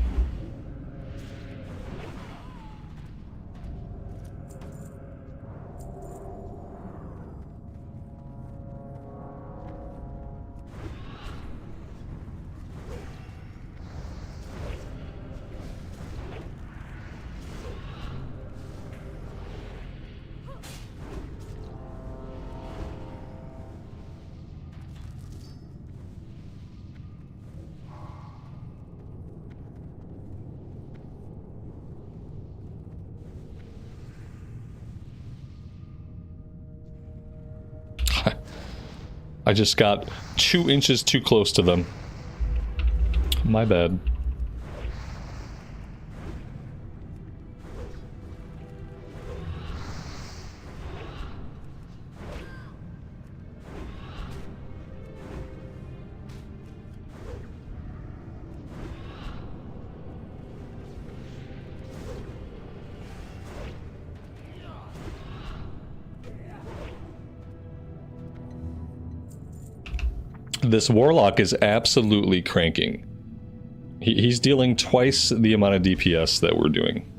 I just got 2 inches too close to them. My bad. This warlock is absolutely cranking. He's dealing twice the amount of DPS that we're doing.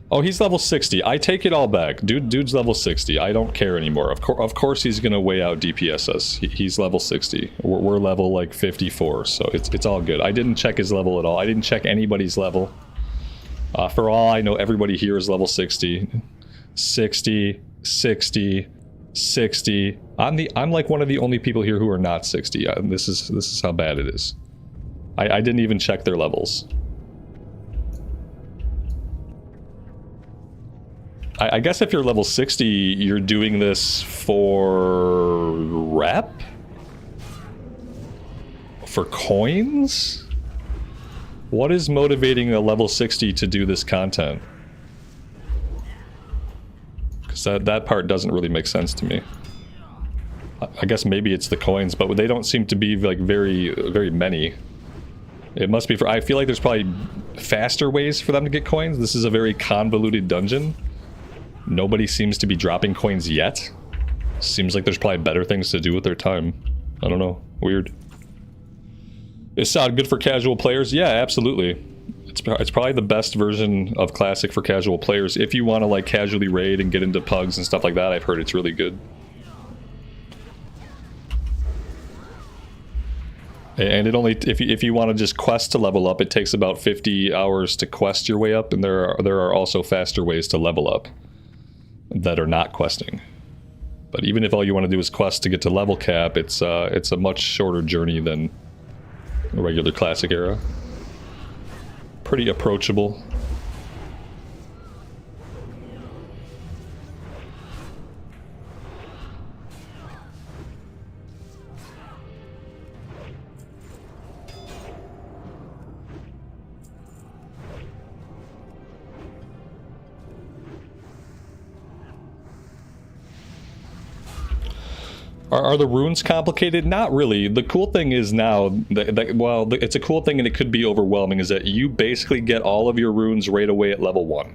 Oh, he's level 60. I take it all back. Dude's level 60. I don't care anymore. Of course he's gonna way out DPS us. He's level 60. We're level like 54, so it's all good. I didn't check his level at all. I didn't check anybody's level. For all I know, everybody here is level 60. 60, 60, 60. I'm like one of the only people here who are not 60. This is how bad it is. I didn't even check their levels. I guess if you're level 60, you're doing this for rep? For coins? What is motivating a level 60 to do this content? Because that part doesn't really make sense to me. I guess maybe it's the coins, but they don't seem to be like very many. It must be for... I feel like there's probably faster ways for them to get coins. This is a very convoluted dungeon. Nobody seems to be dropping coins yet. Seems like there's probably better things to do with their time. I don't know. Weird. Is SOD good for casual players? Yeah, absolutely. It's probably the best version of Classic for casual players. If you want to like casually raid and get into pugs and stuff like that, I've heard it's really good. And it only, if you want to just quest to level up, it takes about 50 hours to quest your way up, and there are also faster ways to level up that are not questing. But even if all you want to do is quest to get to level cap, it's a much shorter journey than a regular Classic era. Pretty approachable. Are the runes complicated? Not really. The cool thing is now, well, it's a cool thing and it could be overwhelming, is that you basically get all of your runes right away at level 1.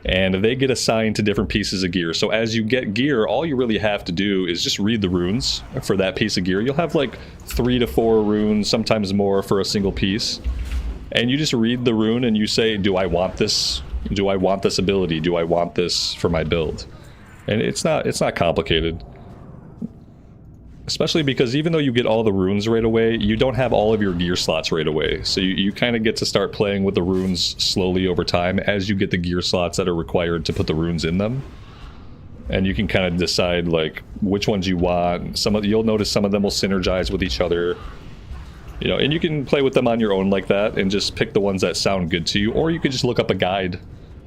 And they get assigned to different pieces of gear. So as you get gear, all you really have to do is just read the runes for that piece of gear. You'll have like 3 to 4 runes, sometimes more for a single piece. And you just read the rune and you say, do I want this? Do I want this ability? Do I want this for my build? And it's not complicated. Especially because even though you get all the runes right away, you don't have all of your gear slots right away. So you kind of get to start playing with the runes slowly over time as you get the gear slots that are required to put the runes in them. And you can kind of decide like which ones you want. You'll notice some of them will synergize with each other. You know, and you can play with them on your own like that and just pick the ones that sound good to you, or you could just look up a guide.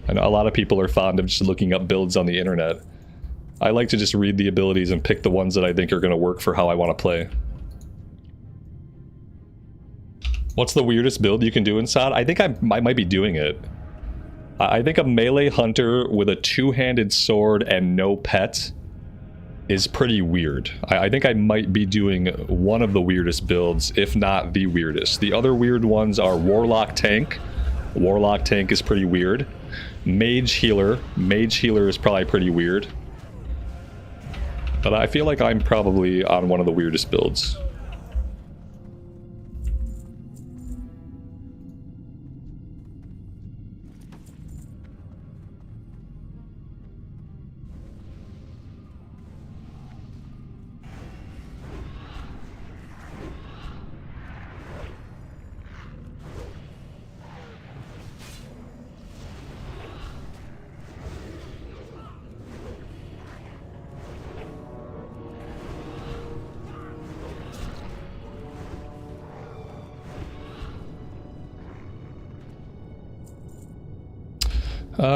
I know a lot of people are fond of just looking up builds on the internet. I like to just read the abilities and pick the ones that I think are going to work for how I want to play. What's the weirdest build you can do inside? I think I might be doing it. I think a melee hunter with a two-handed sword and no pet is pretty weird. I think I might be doing one of the weirdest builds, if not the weirdest. The other weird ones are Warlock Tank. Warlock Tank is pretty weird. Mage Healer. Mage Healer is probably pretty weird. But I feel like I'm probably on one of the weirdest builds.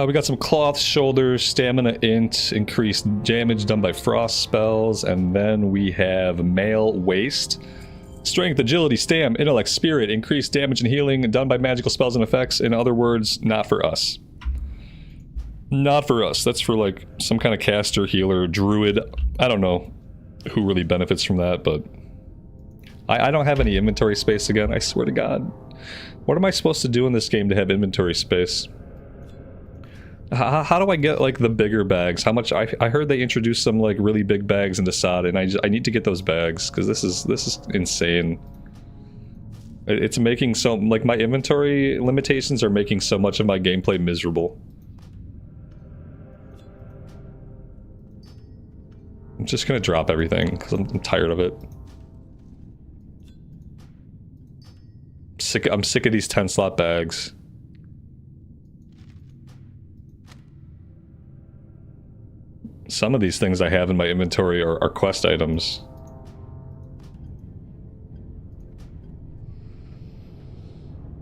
We got some cloth shoulders, stamina int, increased damage done by frost spells, and then we have mail waste. Strength, agility, stam, intellect, spirit, increased damage and healing done by magical spells and effects. In other words, not for us. Not for us. That's for like some kind of caster, healer, druid. I don't know who really benefits from that, but I don't have any inventory space again, I swear to God. What am I supposed to do in this game to have inventory space? How do I get like the bigger bags? How much? I heard they introduced some like really big bags into SOD, and I need to get those bags because this is insane. It's making so like my inventory limitations are making so much of my gameplay miserable. I'm just gonna drop everything because I'm tired of it. I'm sick of these 10-slot bags. Some of these things I have in my inventory are quest items.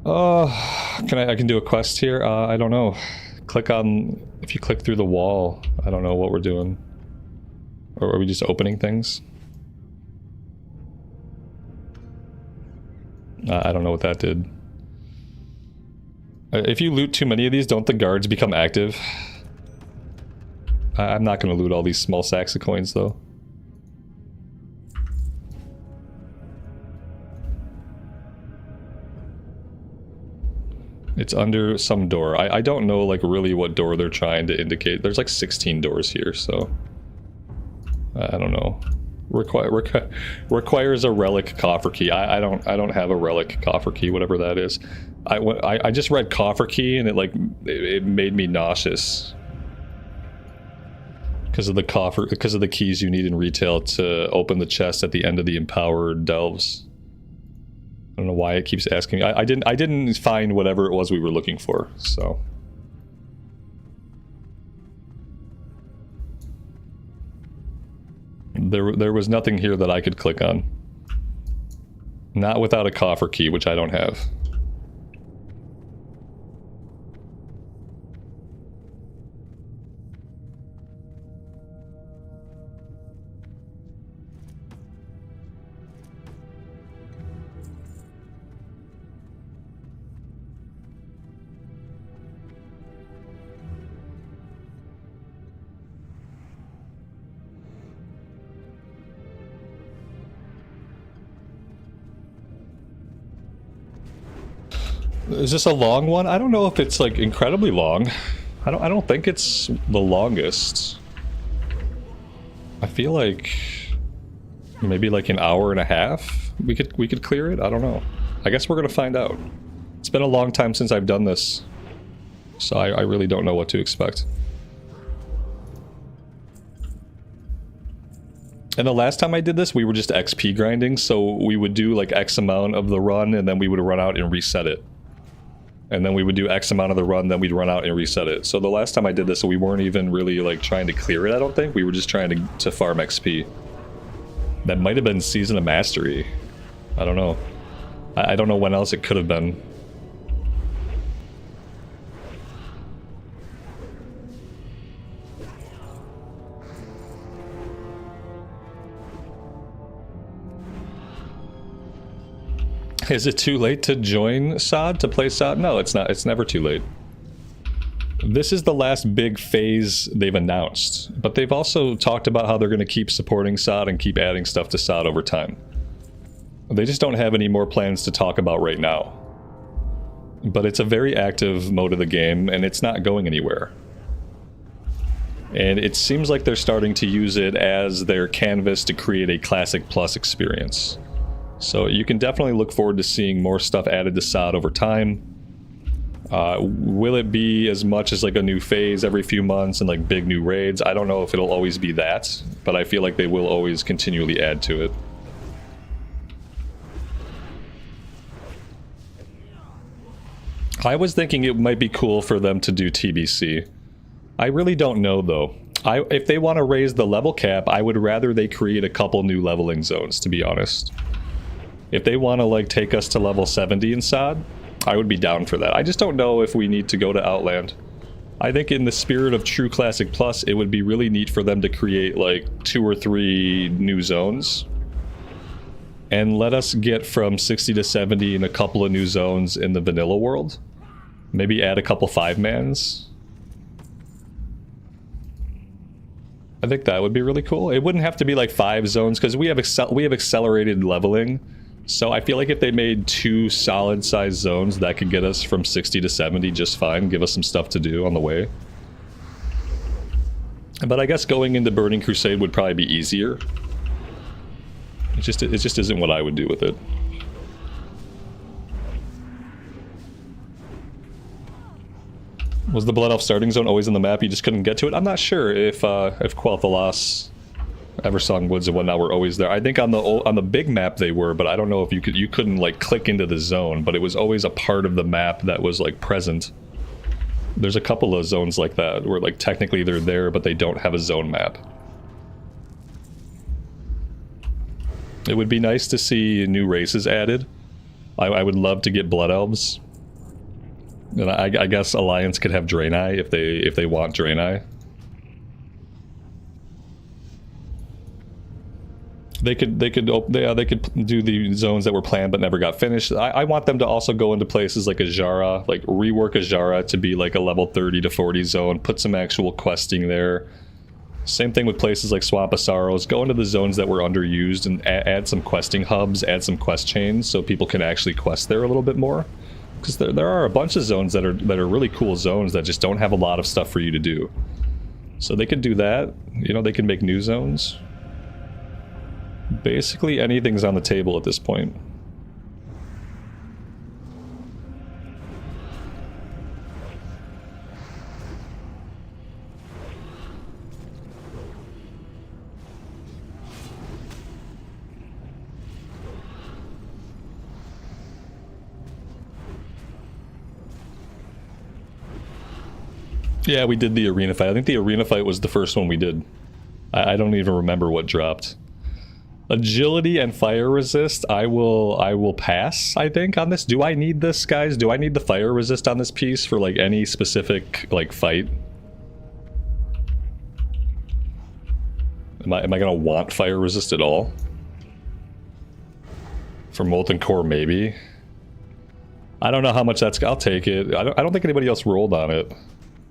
I can do a quest here? I don't know. If you click through the wall, I don't know what we're doing. Or are we just opening things? I don't know what that did. If you loot too many of these, don't the guards become active? I'm not going to loot all these small sacks of coins, though. It's under some door. I don't know, like, really what door they're trying to indicate. There's, like, 16 doors here, so... I don't know. Requires a relic coffer key. I don't have a relic coffer key, whatever that is. I just read coffer key, and it made me nauseous. Because of the keys you need in retail to open the chest at the end of the empowered delves. I don't know why it keeps asking me. I didn't find whatever it was we were looking for, so. There was nothing here that I could click on. Not without a coffer key, which I don't have. Is this a long one? I don't know if it's like incredibly long. I don't think it's the longest. I feel like maybe like an hour and a half we could clear it. I don't know. I guess we're gonna find out. It's been a long time since I've done this, so I really don't know what to expect. And the last time I did this, we were just XP grinding, so we would do like X amount of the run, and then we would run out and reset it. And then we would do X amount of the run, then we'd run out and reset it. So the last time I did this, we weren't even really like trying to clear it, I don't think. We were just trying to farm XP. That might have been Season of Mastery. I don't know. I don't know when else it could have been. Is it too late to join SOD, to play SOD? No, it's not. It's never too late. This is the last big phase they've announced, but they've also talked about how they're going to keep supporting SOD and keep adding stuff to SOD over time. They just don't have any more plans to talk about right now. But it's a very active mode of the game, and it's not going anywhere. And it seems like they're starting to use it as their canvas to create a Classic Plus experience. So you can definitely look forward to seeing more stuff added to SOD over time. Will it be as much as like a new phase every few months and like big new raids? I don't know if it'll always be that, but I feel like they will always continually add to it. I was thinking it might be cool for them to do TBC. I really don't know though. If they want to raise the level cap, I would rather they create a couple new leveling zones, to be honest. If they want to like take us to level 70 in SOD, I would be down for that. I just don't know if we need to go to Outland. I think in the spirit of true Classic Plus, it would be really neat for them to create like 2 or 3 new zones. And let us get from 60 to 70 in a couple of new zones in the vanilla world. Maybe add a couple 5-mans. I think that would be really cool. It wouldn't have to be like 5 zones because we have accelerated leveling. So I feel like if they made 2 solid sized zones, that could get us from 60 to 70 just fine. Give us some stuff to do on the way. But I guess going into Burning Crusade would probably be easier. It just isn't what I would do with it. Was the Blood Elf starting zone always in the map? You just couldn't get to it? I'm not sure if Quel'Thalas, Eversong Woods and whatnot were always there. I think on the big map they were, but I don't know if you couldn't like click into the zone, but it was always a part of the map that was like present. There's a couple of zones like that where like technically they're there, but they don't have a zone map. It would be nice to see new races added. I would love to get Blood Elves. And I guess Alliance could have Draenei if they want Draenei. They could do the zones that were planned but never got finished. I want them to also go into places like Azshara, like rework Azshara to be like a level 30 to 40 zone, put some actual questing there. Same thing with places like Swamp of Sorrows. Go into the zones that were underused and add some questing hubs, add some quest chains so people can actually quest there a little bit more. Because there are a bunch of zones that are really cool zones that just don't have a lot of stuff for you to do. So they could do that. You know, they can make new zones. Basically anything's on the table at this point. Yeah, we did the arena fight. I think the arena fight was the first one we did. I don't even remember what dropped. Agility and fire resist, I will pass, I think, on this. Do I need this, guys? Do I need the fire resist on this piece for like any specific like fight? Am I gonna want fire resist at all? For Molten Core, maybe. I don't know how much that's. I'll take it. I don't think anybody else rolled on it,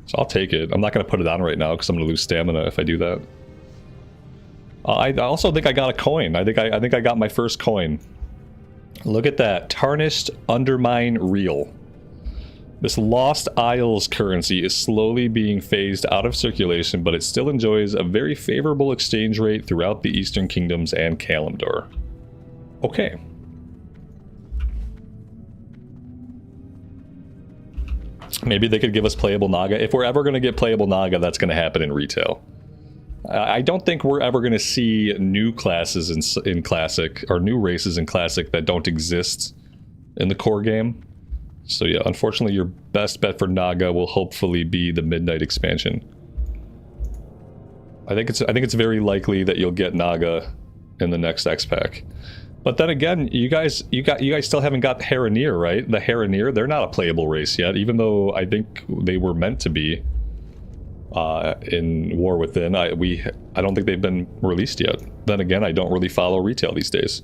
so I'll take it. I'm not gonna put it on right now because I'm gonna lose stamina if I do that. I also think I got a coin. I think I got my first coin. Look at that. Tarnished Undermine Reel. This Lost Isles currency is slowly being phased out of circulation, but it still enjoys a very favorable exchange rate throughout the Eastern Kingdoms and Kalimdor. Okay. Maybe they could give us playable Naga. If we're ever going to get playable Naga, that's going to happen in retail. I don't think we're ever going to see new classes in Classic, or new races in Classic that don't exist in the core game. So yeah, unfortunately your best bet for Naga will hopefully be the Midnight expansion. I think it's very likely that you'll get Naga in the next X-Pack. But then again, you guys still haven't got Haranir, right? The Haranir, they're not a playable race yet, even though I think they were meant to be. In War Within, I don't think they've been released yet. Then again, I don't really follow retail these days.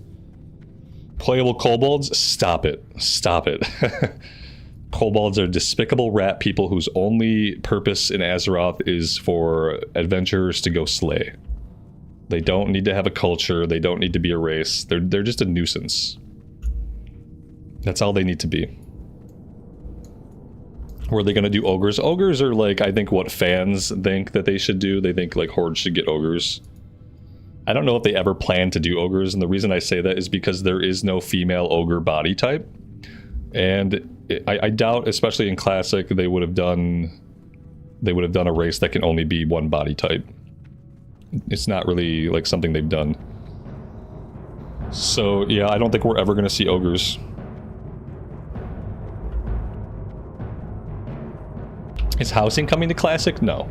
Playable kobolds? Stop it. Stop it. Kobolds are despicable rat people whose only purpose in Azeroth is for adventurers to go slay. They don't need to have a culture. They don't need to be a race. They're just a nuisance. That's all they need to be. Were they going to do ogres? Ogres are like, I think, what fans think that they should do. They think like Horde should get ogres. I don't know if they ever plan to do ogres, and the reason I say that is because there is no female ogre body type. And I doubt, especially in Classic, they would have done a race that can only be one body type. It's not really like something they've done. So yeah, I don't think we're ever going to see ogres. Is housing coming to Classic? No.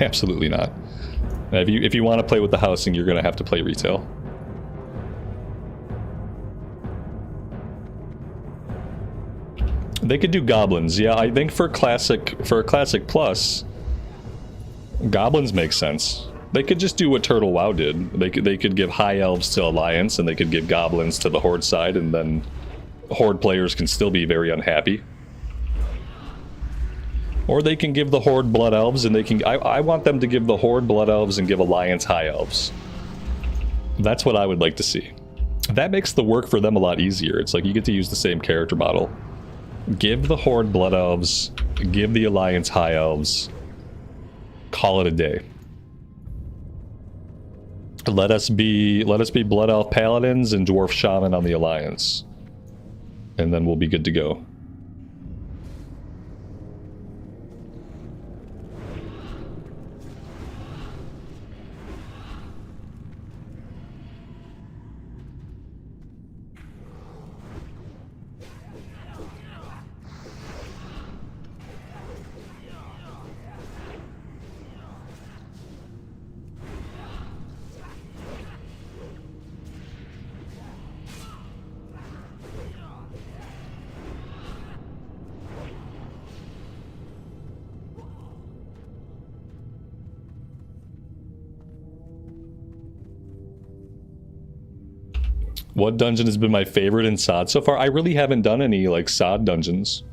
Absolutely not. If you want to play with the housing, you're going to have to play retail. They could do goblins. Yeah, I think for Classic Plus, goblins make sense. They could just do what Turtle WoW did. They could give high elves to Alliance, and they could give goblins to the Horde side, and then Horde players can still be very unhappy. Or they can give the Horde Blood Elves, and they can... I want them to give the Horde Blood Elves and give Alliance High Elves. That's what I would like to see. That makes the work for them a lot easier. It's like you get to use the same character model. Give the Horde Blood Elves, give the Alliance High Elves. Call it a day. Let us be Blood Elf Paladins and Dwarf Shaman on the Alliance. And then we'll be good to go. What dungeon has been my favorite in SOD so far? I really haven't done any, like, SOD dungeons.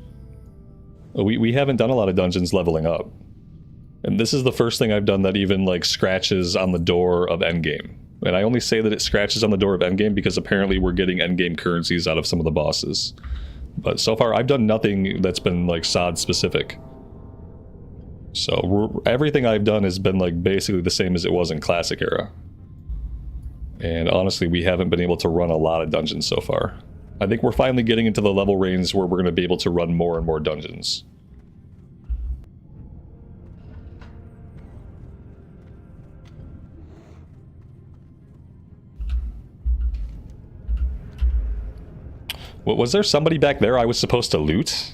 We haven't done a lot of dungeons leveling up. And this is the first thing I've done that even, like, scratches on the door of Endgame. And I only say that it scratches on the door of Endgame because apparently we're getting Endgame currencies out of some of the bosses. But so far, I've done nothing that's been, like, SOD specific. So everything I've done has been, like, basically the same as it was in Classic era. And honestly, we haven't been able to run a lot of dungeons so far. I think we're finally getting into the level range where we're going to be able to run more and more dungeons. What, was there somebody back there I was supposed to loot?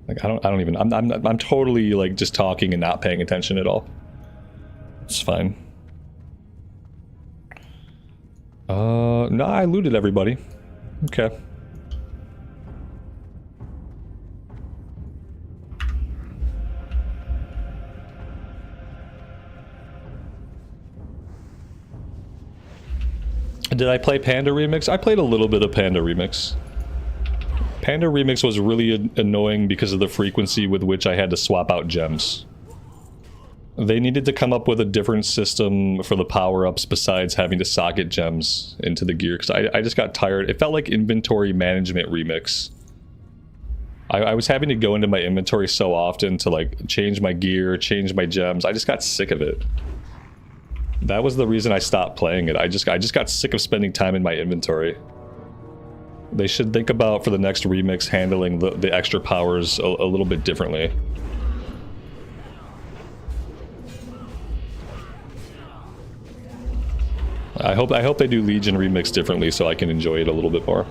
Like, I don't even, I'm totally like just talking and not paying attention at all. It's fine. No, I looted everybody. Okay. Did I play Panda Remix? I played a little bit of Panda Remix. Panda Remix was really annoying because of the frequency with which I had to swap out gems. They needed to come up with a different system for the power-ups besides having to socket gems into the gear, because I just got tired. It felt like inventory management remix. I was having to go into my inventory so often to like change my gear, change my gems. I just got sick of it. That was the reason I stopped playing it. I just got sick of spending time in my inventory. They should think about, for the next remix, handling the extra powers a little bit differently. I hope they do Legion Remix differently so I can enjoy it a little bit more.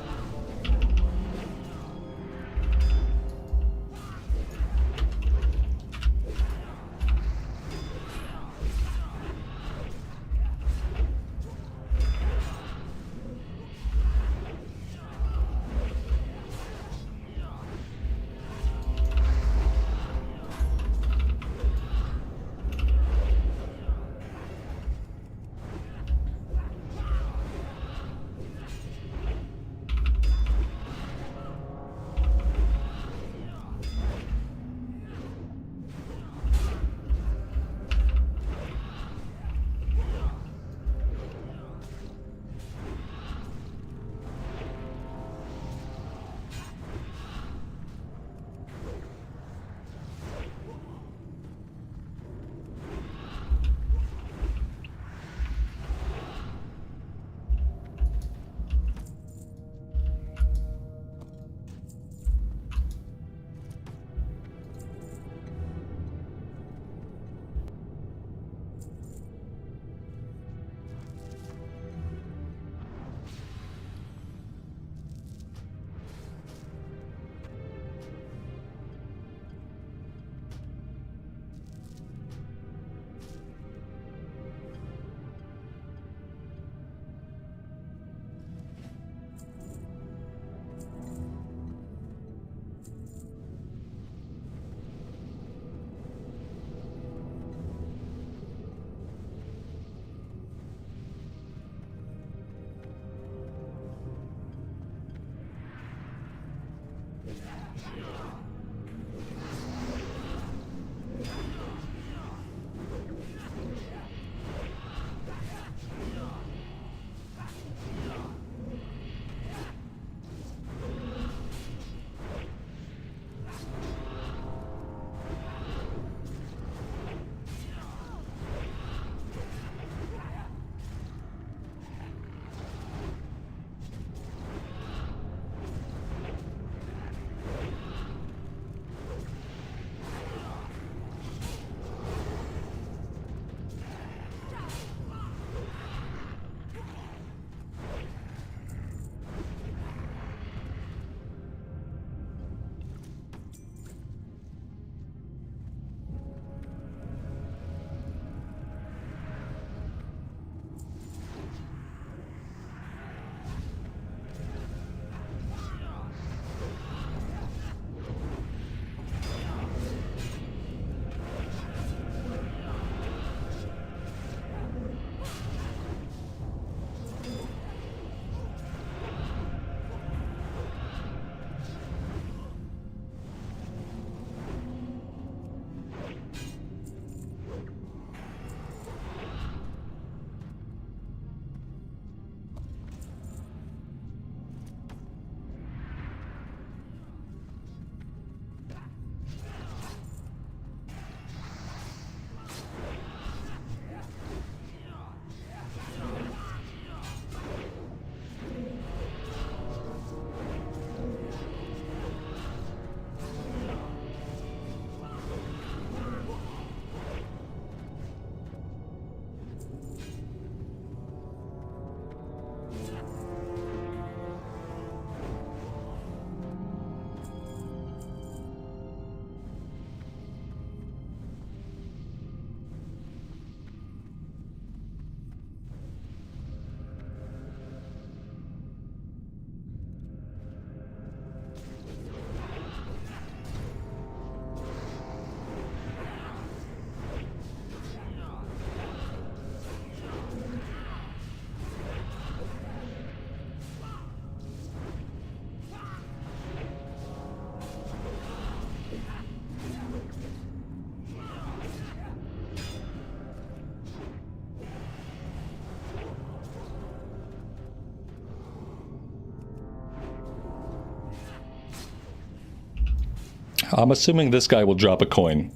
I'm assuming this guy will drop a coin,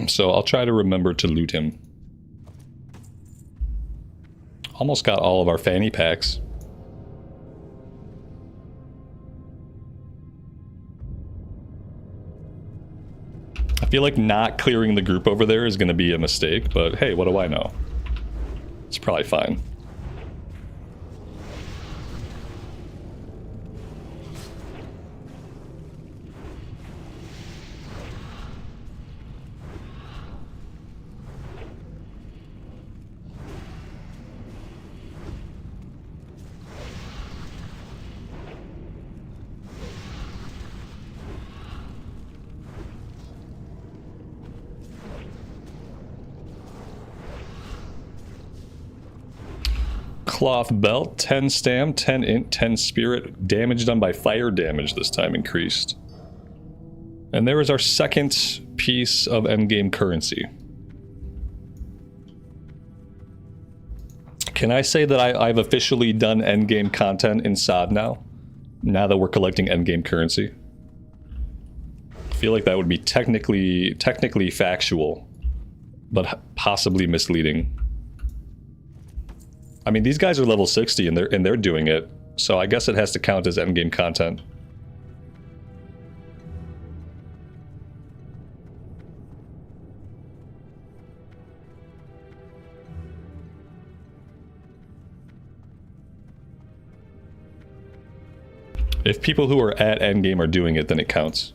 so I'll try to remember to loot him. Almost got all of our fanny packs. I feel like not clearing the group over there is going to be a mistake, but hey, what do I know? It's probably fine. Cloth belt, 10 stam, 10 int, 10 spirit. Damage done by fire damage this time increased. And there is our second piece of endgame currency. Can I say that I've officially done endgame content in SOD now? Now that we're collecting endgame currency? I feel like that would be technically factual, but possibly misleading. I mean, these guys are level 60 and they're doing it, so I guess it has to count as endgame content. If people who are at endgame are doing it, then it counts.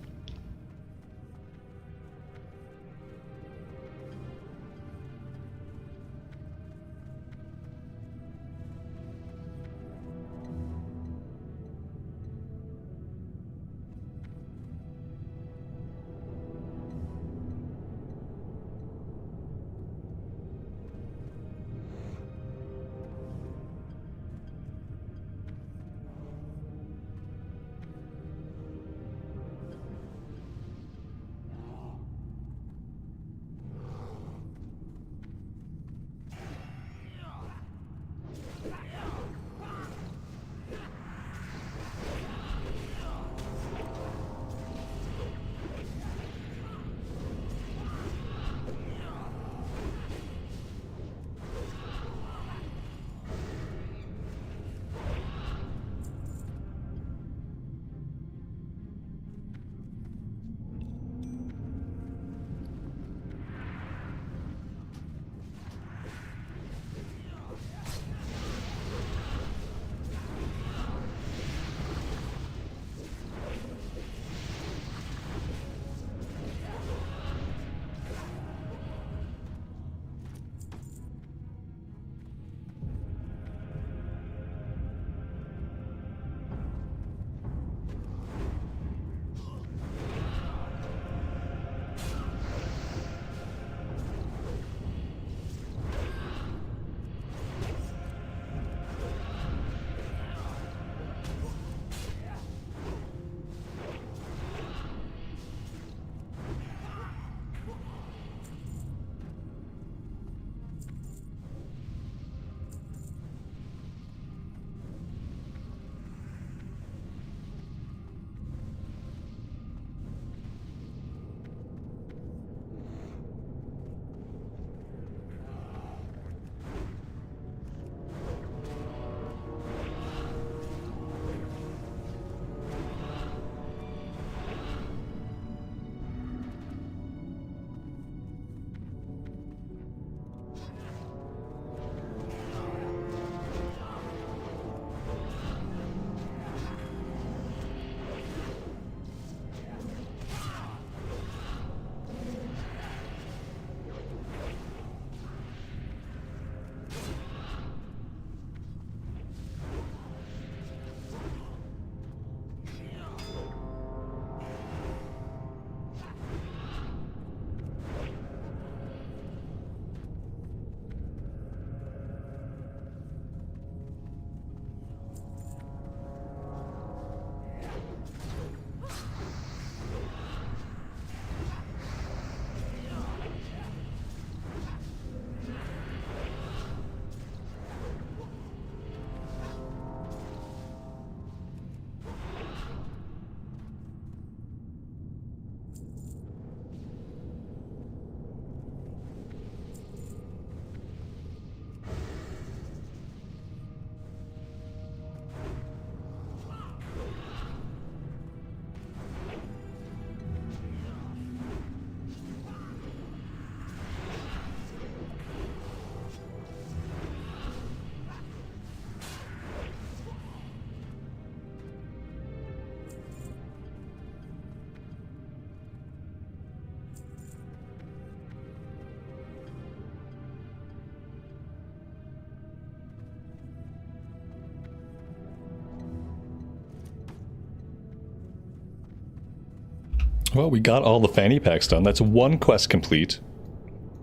Well, we got all the fanny packs done. That's one quest complete.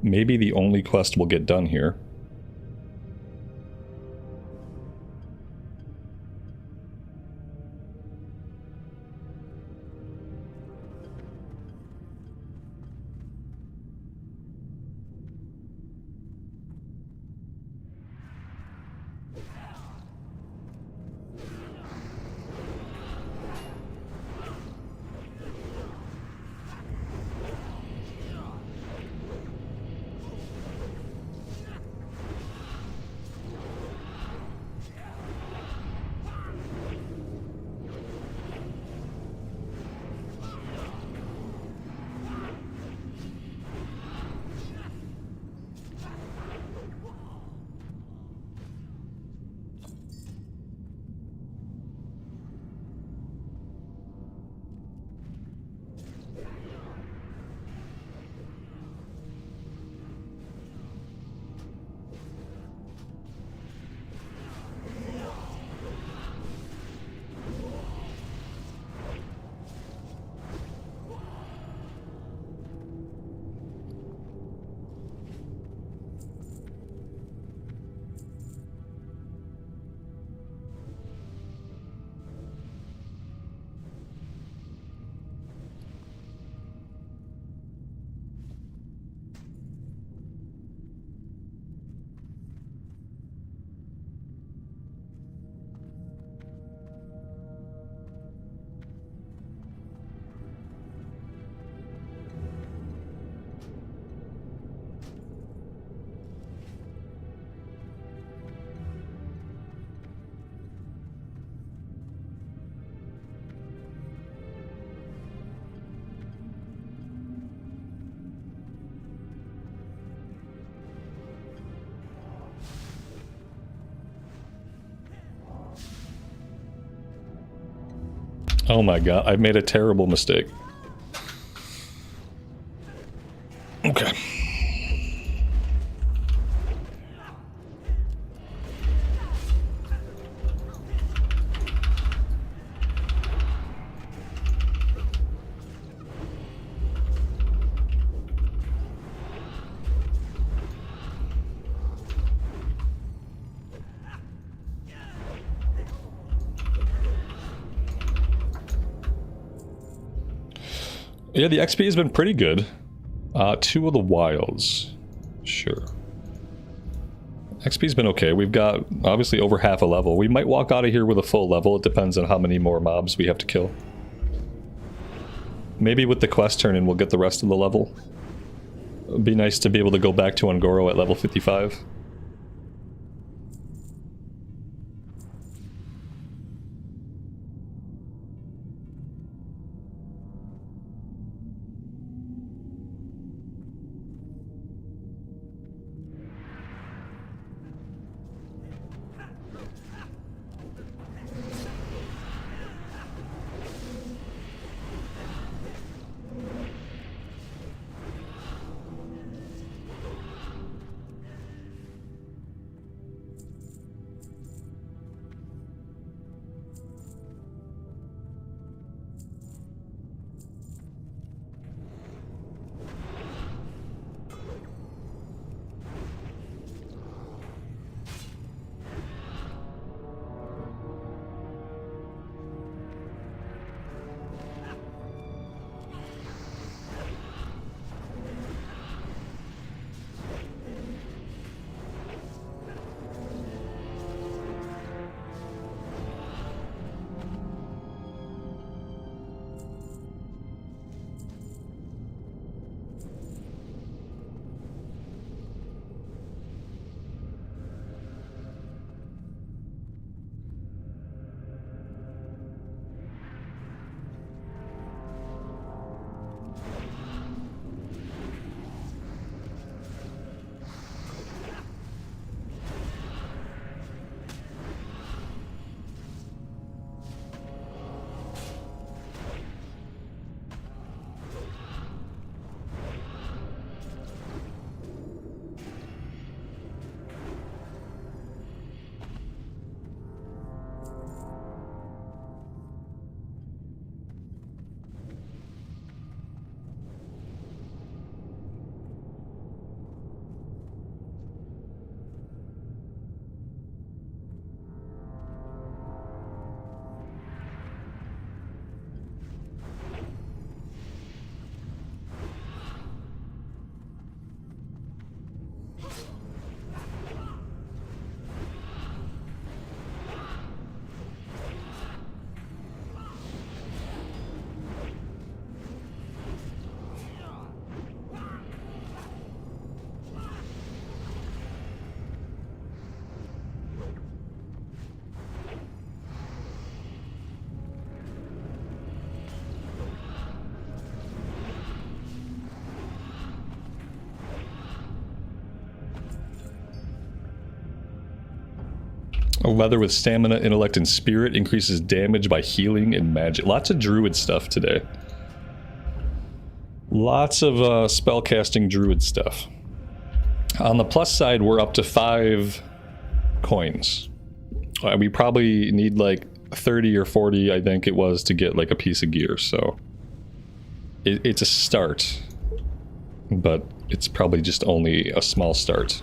Maybe the only quest we'll get done here. Oh my god, I've made a terrible mistake. Okay. Yeah, the XP has been pretty good. 2 of the wilds. Sure. XP's been okay. We've got, obviously, over half a level. We might walk out of here with a full level. It depends on how many more mobs we have to kill. Maybe with the quest turn-in, we'll get the rest of the level. It'd be nice to be able to go back to Ungoro at level 55. A leather with stamina, intellect, and spirit increases damage by healing and magic. Lots of druid stuff today. Lots of spellcasting druid stuff. On the plus side, we're up to 5 coins. We probably need like 30 or 40, I think it was, to get like a piece of gear, so it's a start, but it's probably just only a small start.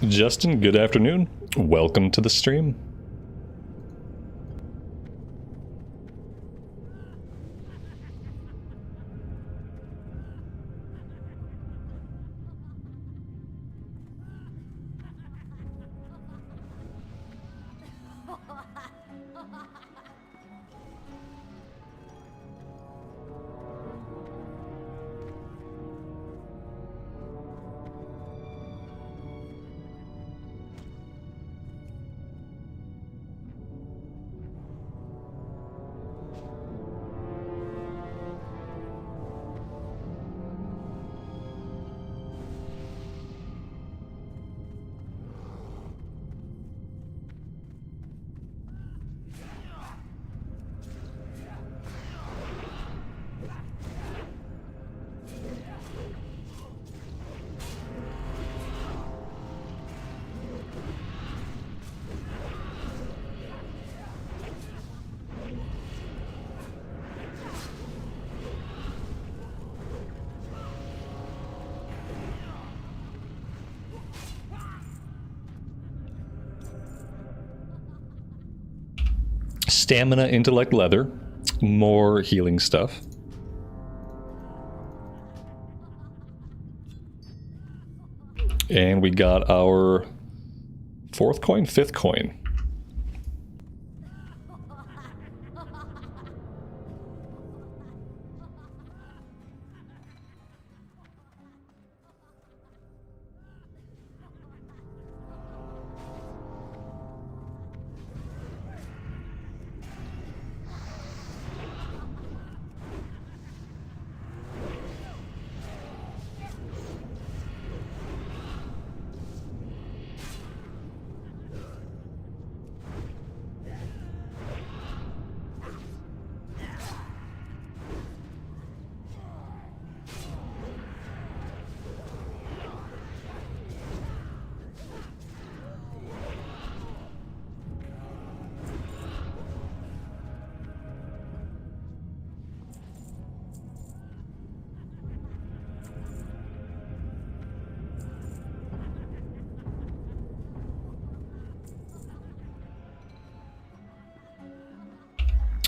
Justin, good afternoon. Welcome to the stream. Stamina, intellect, leather. More healing stuff. And we got our 4th coin, 5th coin.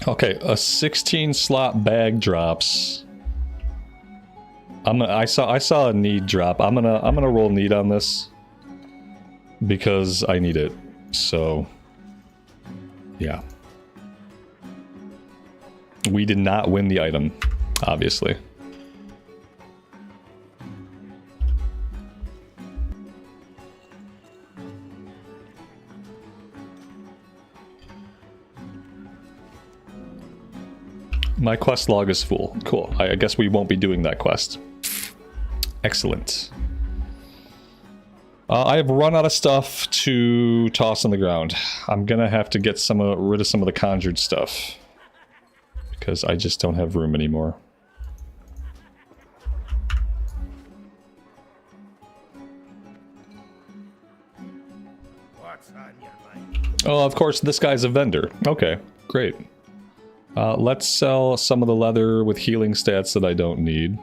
Okay, a 16 slot bag drops. I saw a need drop. I'm gonna roll need on this because I need it. So yeah. We did not win the item, obviously. My quest log is full. Cool. I guess we won't be doing that quest. Excellent. I have run out of stuff to toss on the ground. I'm gonna have to get rid of some of the conjured stuff. Because I just don't have room anymore. What's on your mind? Oh, of course, this guy's a vendor. Okay, great. Let's sell some of the leather with healing stats that I don't need.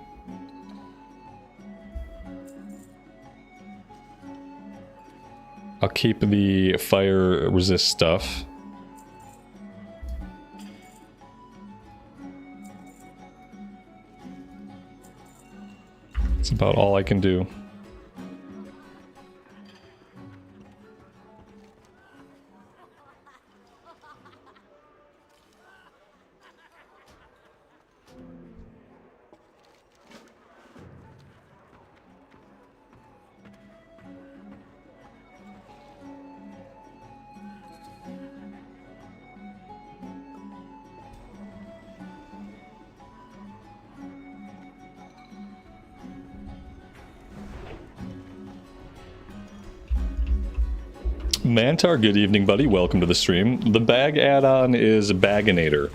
I'll keep the fire resist stuff. That's about all I can do. Mantar, good evening, buddy. Welcome to the stream. The bag add-on is Baggonator.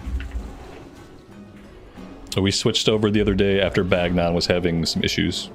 We switched over the other day after Bagnon was having some issues.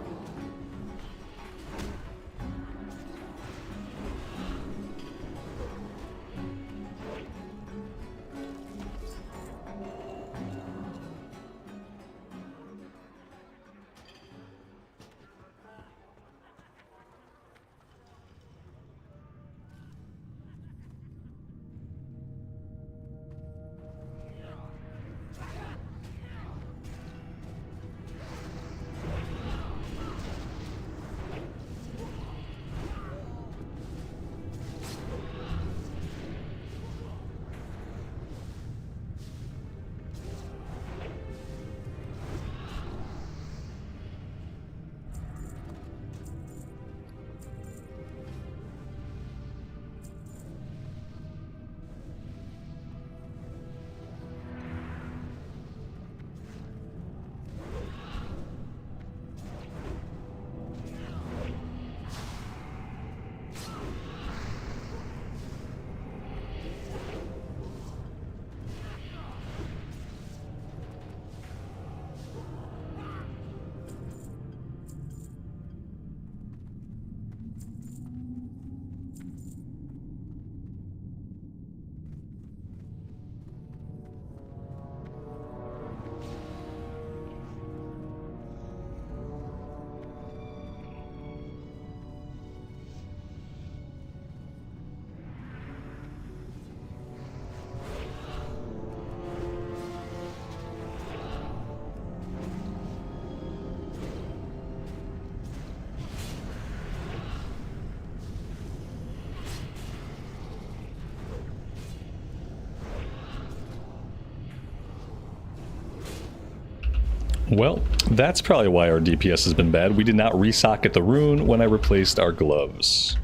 Well, that's probably why our DPS has been bad. We did not resocket the rune when I replaced our gloves.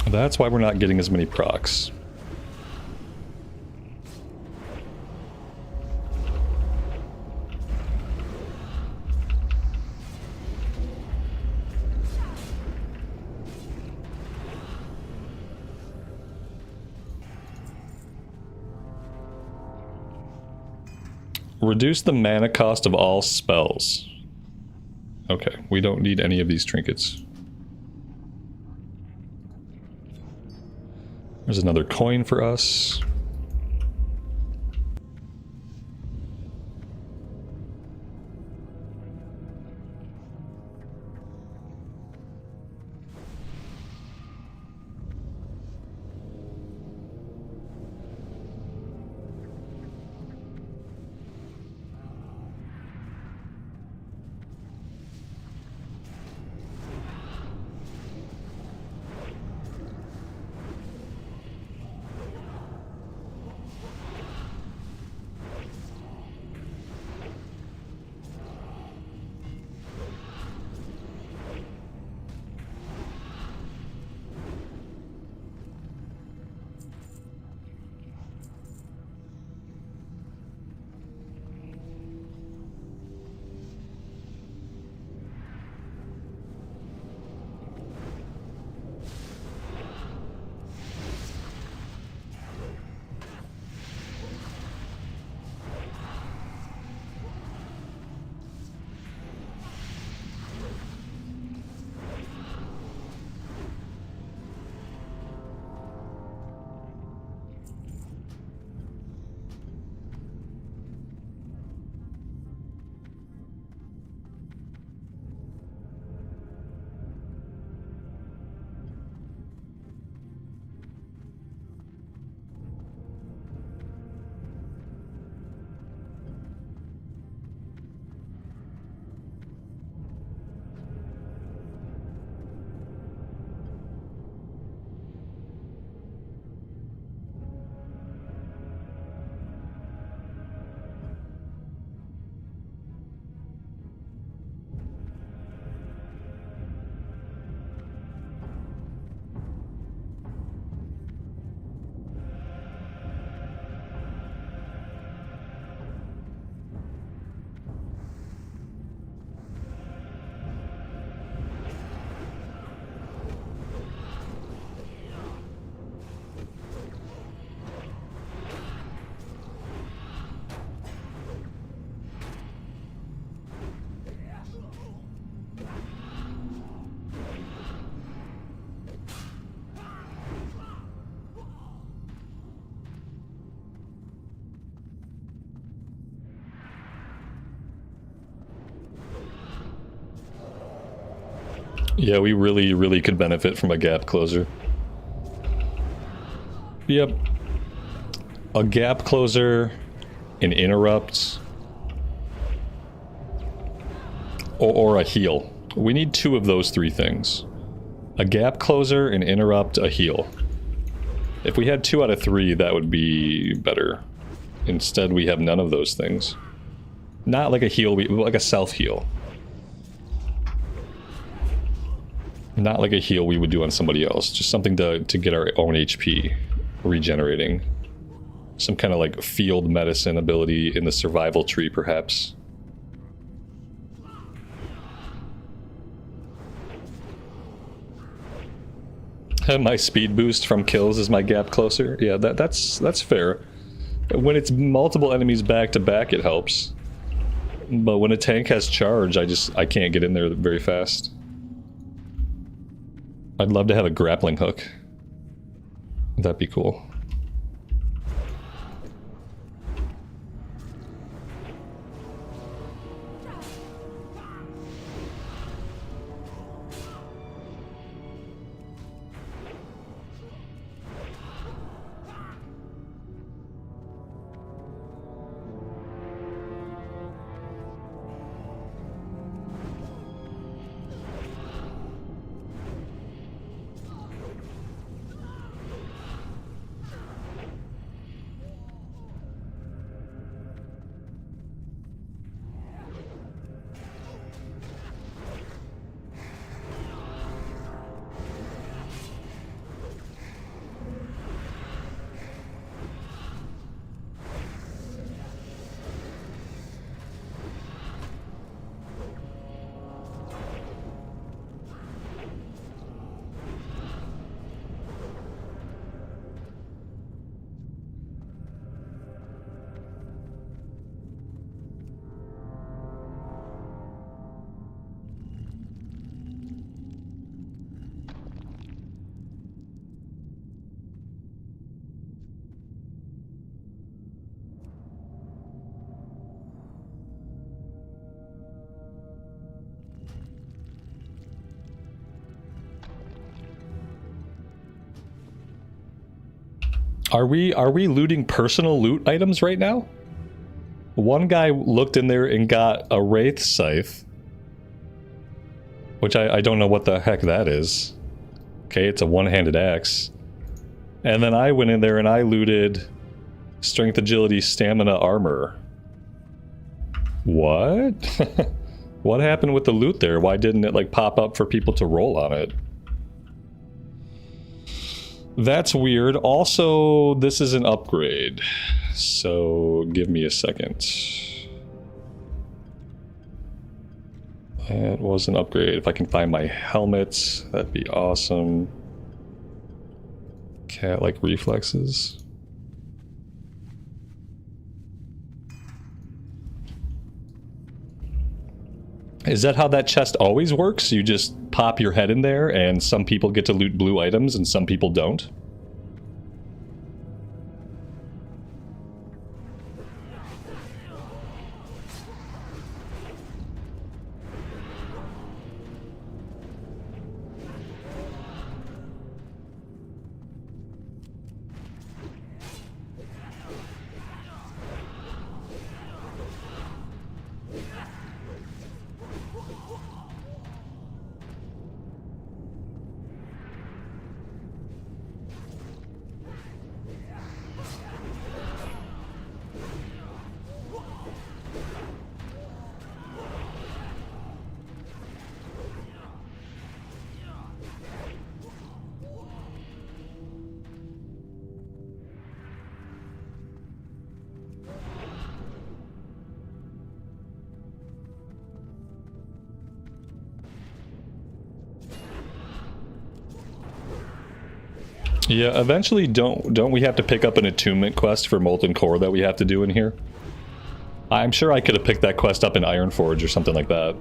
That's why we're not getting as many procs. Reduce the mana cost of all spells. Okay, we don't need any of these trinkets. There's another coin for us. Yeah, we really could benefit from a gap closer. Yep. A gap closer, an interrupt, or a heal. We need 2 of those 3 things. A gap closer, an interrupt, a heal. If we had 2 out of 3, that would be better. Instead, we have none of those things. Not like a heal, like a self-heal. Not like a heal we would do on somebody else. Just something to get our own HP regenerating. Some kind of like field medicine ability in the survival tree, perhaps. My speed boost from kills is my gap closer. Yeah, that's fair. When it's multiple enemies back to back, it helps. But when a tank has charge, I can't get in there very fast. I'd love to have a grappling hook. That'd be cool. Are we looting personal loot items right now? One guy looked in there and got a Wraith Scythe. Which I don't know what the heck that is. Okay, it's a one-handed axe. And then I went in there and I looted Strength, Agility, Stamina, Armor. What? What happened with the loot there? Why didn't it like pop up for people to roll on it? That's weird. Also, this is an upgrade. So, give me a second. It was an upgrade. If I can find my helmet, that'd be awesome. Cat-like reflexes. Is that how that chest always works? You just pop your head in there and some people get to loot blue items and some people don't? Yeah, eventually don't we have to pick up an attunement quest for Molten Core that we have to do in here? I'm sure I could have picked that quest up in Ironforge or something like that.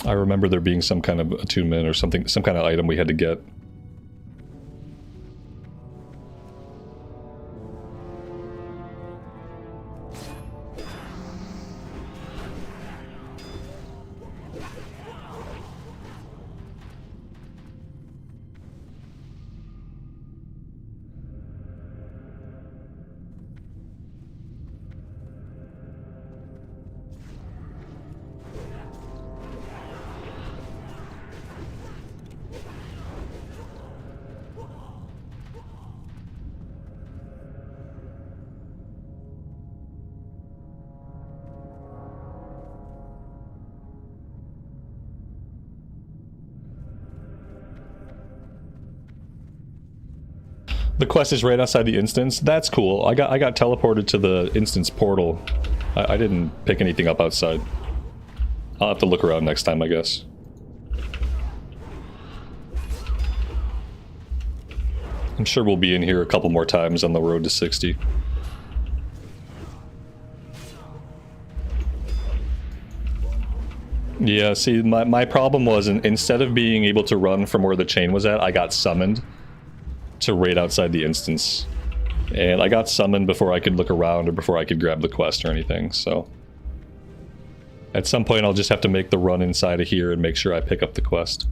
I remember there being some kind of attunement or something, some kind of item we had to get. The quest is right outside the instance. That's cool. I got teleported to the instance portal. I didn't pick anything up outside. I'll have to look around next time, I guess. I'm sure we'll be in here a couple more times on the road to 60. Yeah, see, my problem was instead of being able to run from where the chain was at, I got summoned to right outside the instance. And I got summoned before I could look around or before I could grab the quest or anything, so... At some point I'll just have to make the run inside of here and make sure I pick up the quest.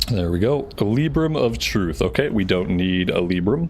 There we go. A Librum of Truth. Okay, we don't need a Librum.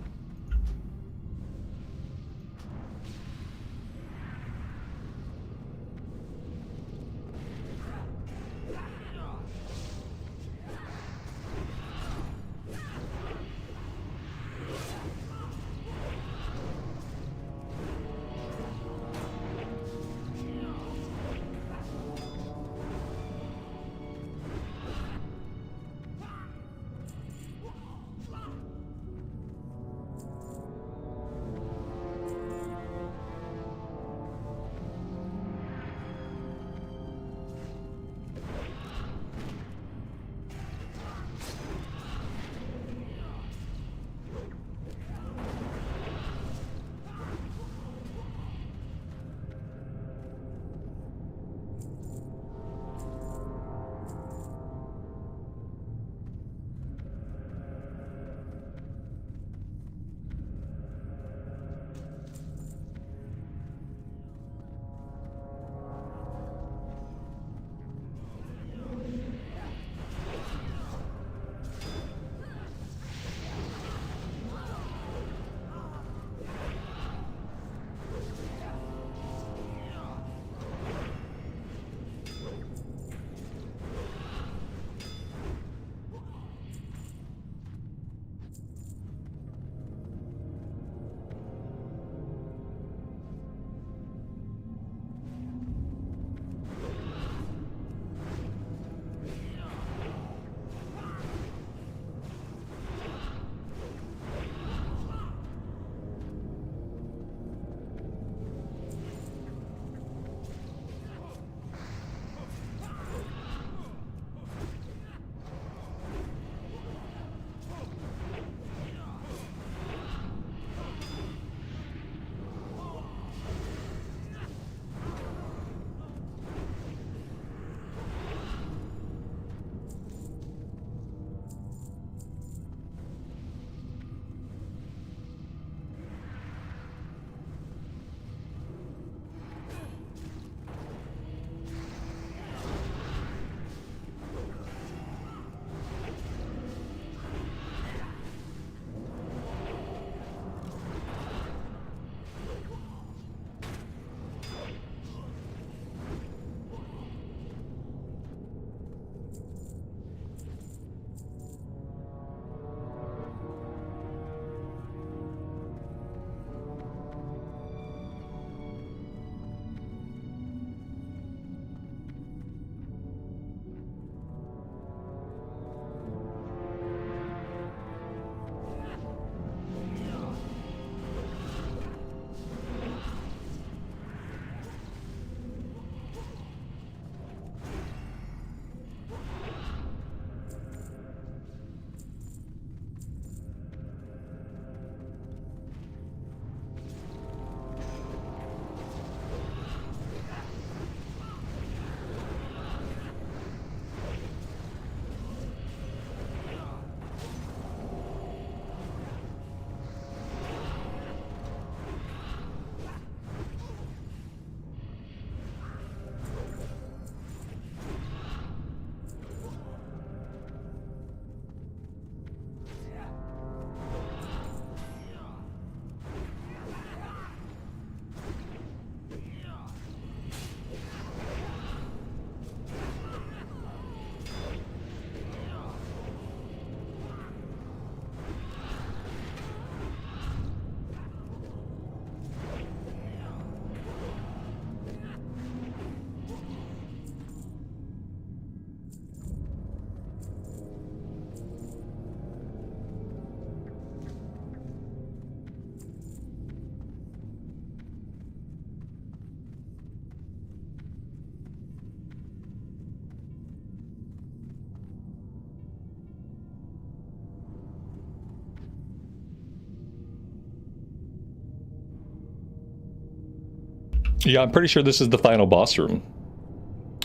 Yeah, I'm pretty sure this is the final boss room.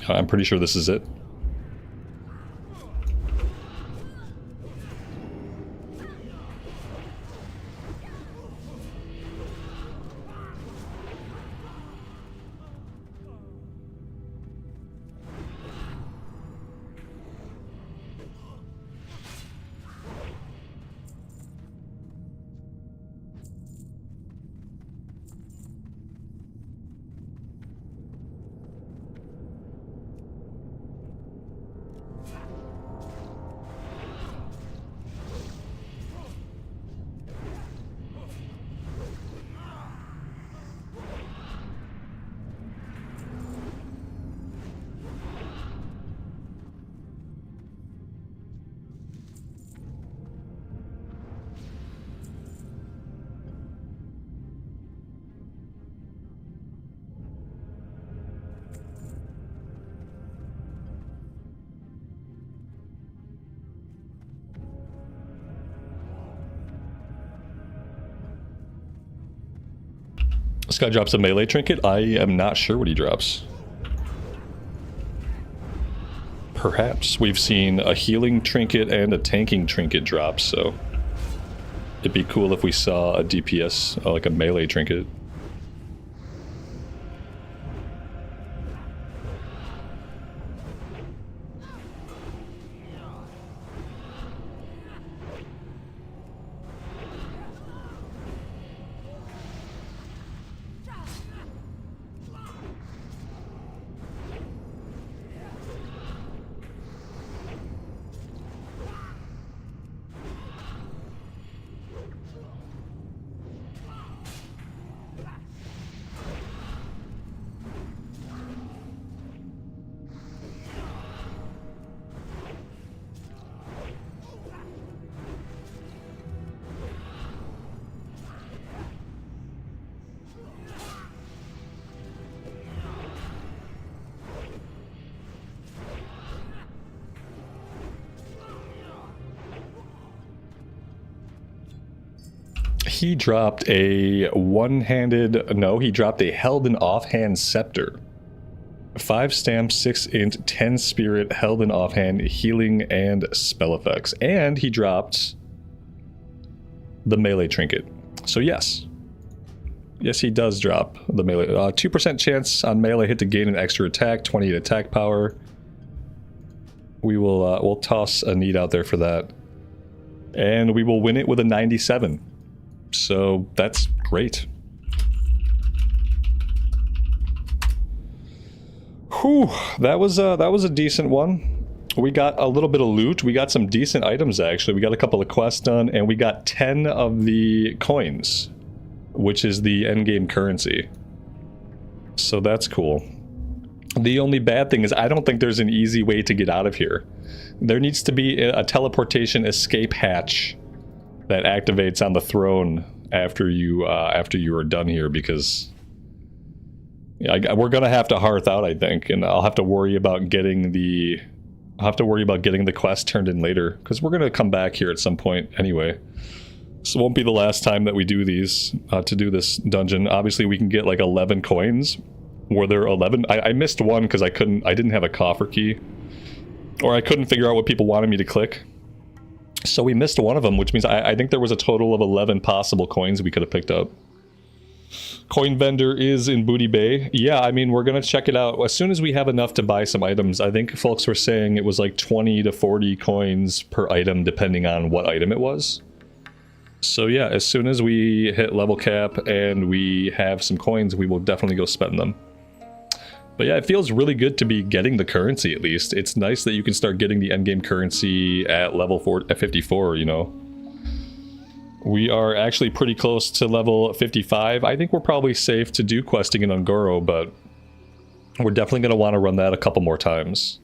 I'm pretty sure this is it. This guy drops a melee trinket. I am not sure what he drops. Perhaps we've seen a healing trinket and a tanking trinket drop, so it'd be cool if we saw a DPS, like a melee trinket. He dropped a one-handed... No, he dropped a held and offhand scepter. 5 stamp, 6 int, 10 spirit, held and offhand, healing, and spell effects. And he dropped the melee trinket. So yes. Yes, he does drop the melee. 2% chance on melee hit to gain an extra attack, 28 attack power. We will we'll toss a need out there for that. And we will win it with a 97. So that's great. Whew, that was a decent one. We got a little bit of loot. We got some decent items actually. We got a couple of quests done, and we got 10 of the coins, which is the endgame currency. So that's cool. The only bad thing is I don't think there's an easy way to get out of here. There needs to be a teleportation escape hatch that activates on the throne after you are done here, because we're gonna have to hearth out, I think, and I'll have to worry about getting the quest turned in later, because we're gonna come back here at some point anyway. So it won't be the last time that we do these to do this dungeon. Obviously, we can get like 11 coins. Were there 11? I missed one because I didn't have a coffer key, or I couldn't figure out what people wanted me to click. So we missed one of them, which means I think there was a total of 11 possible coins we could have picked up. Coin vendor is in Booty Bay. Yeah, I mean, we're going to check it out as soon as we have enough to buy some items. I think folks were saying it was like 20 to 40 coins per item, depending on what item it was. So yeah, as soon as we hit level cap and we have some coins, we will definitely go spend them. But yeah, it feels really good to be getting the currency, at least. It's nice that you can start getting the endgame currency at level 54, you know. We are actually pretty close to level 55. I think we're probably safe to do questing in Ungoro, but we're definitely going to want to run that a couple more times.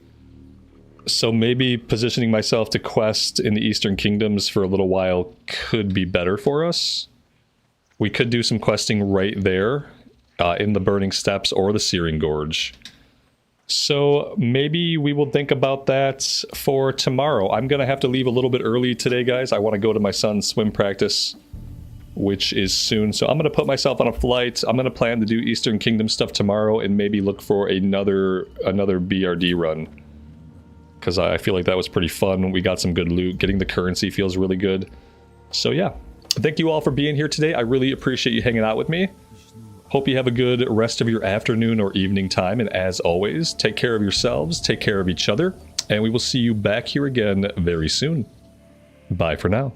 So maybe positioning myself to quest in the Eastern Kingdoms for a little while could be better for us. We could do some questing right there. In the Burning Steppes or the Searing Gorge. So maybe we will think about that for tomorrow. I'm going to have to leave a little bit early today, guys. I want to go to my son's swim practice, which is soon. So I'm going to put myself on a flight. I'm going to plan to do Eastern Kingdom stuff tomorrow and maybe look for another BRD run, because I feel like that was pretty fun. We got some good loot. Getting the currency feels really good. So yeah, thank you all for being here today. I really appreciate you hanging out with me. Hope you have a good rest of your afternoon or evening time, and as always, take care of yourselves, take care of each other, and we will see you back here again very soon. Bye for now.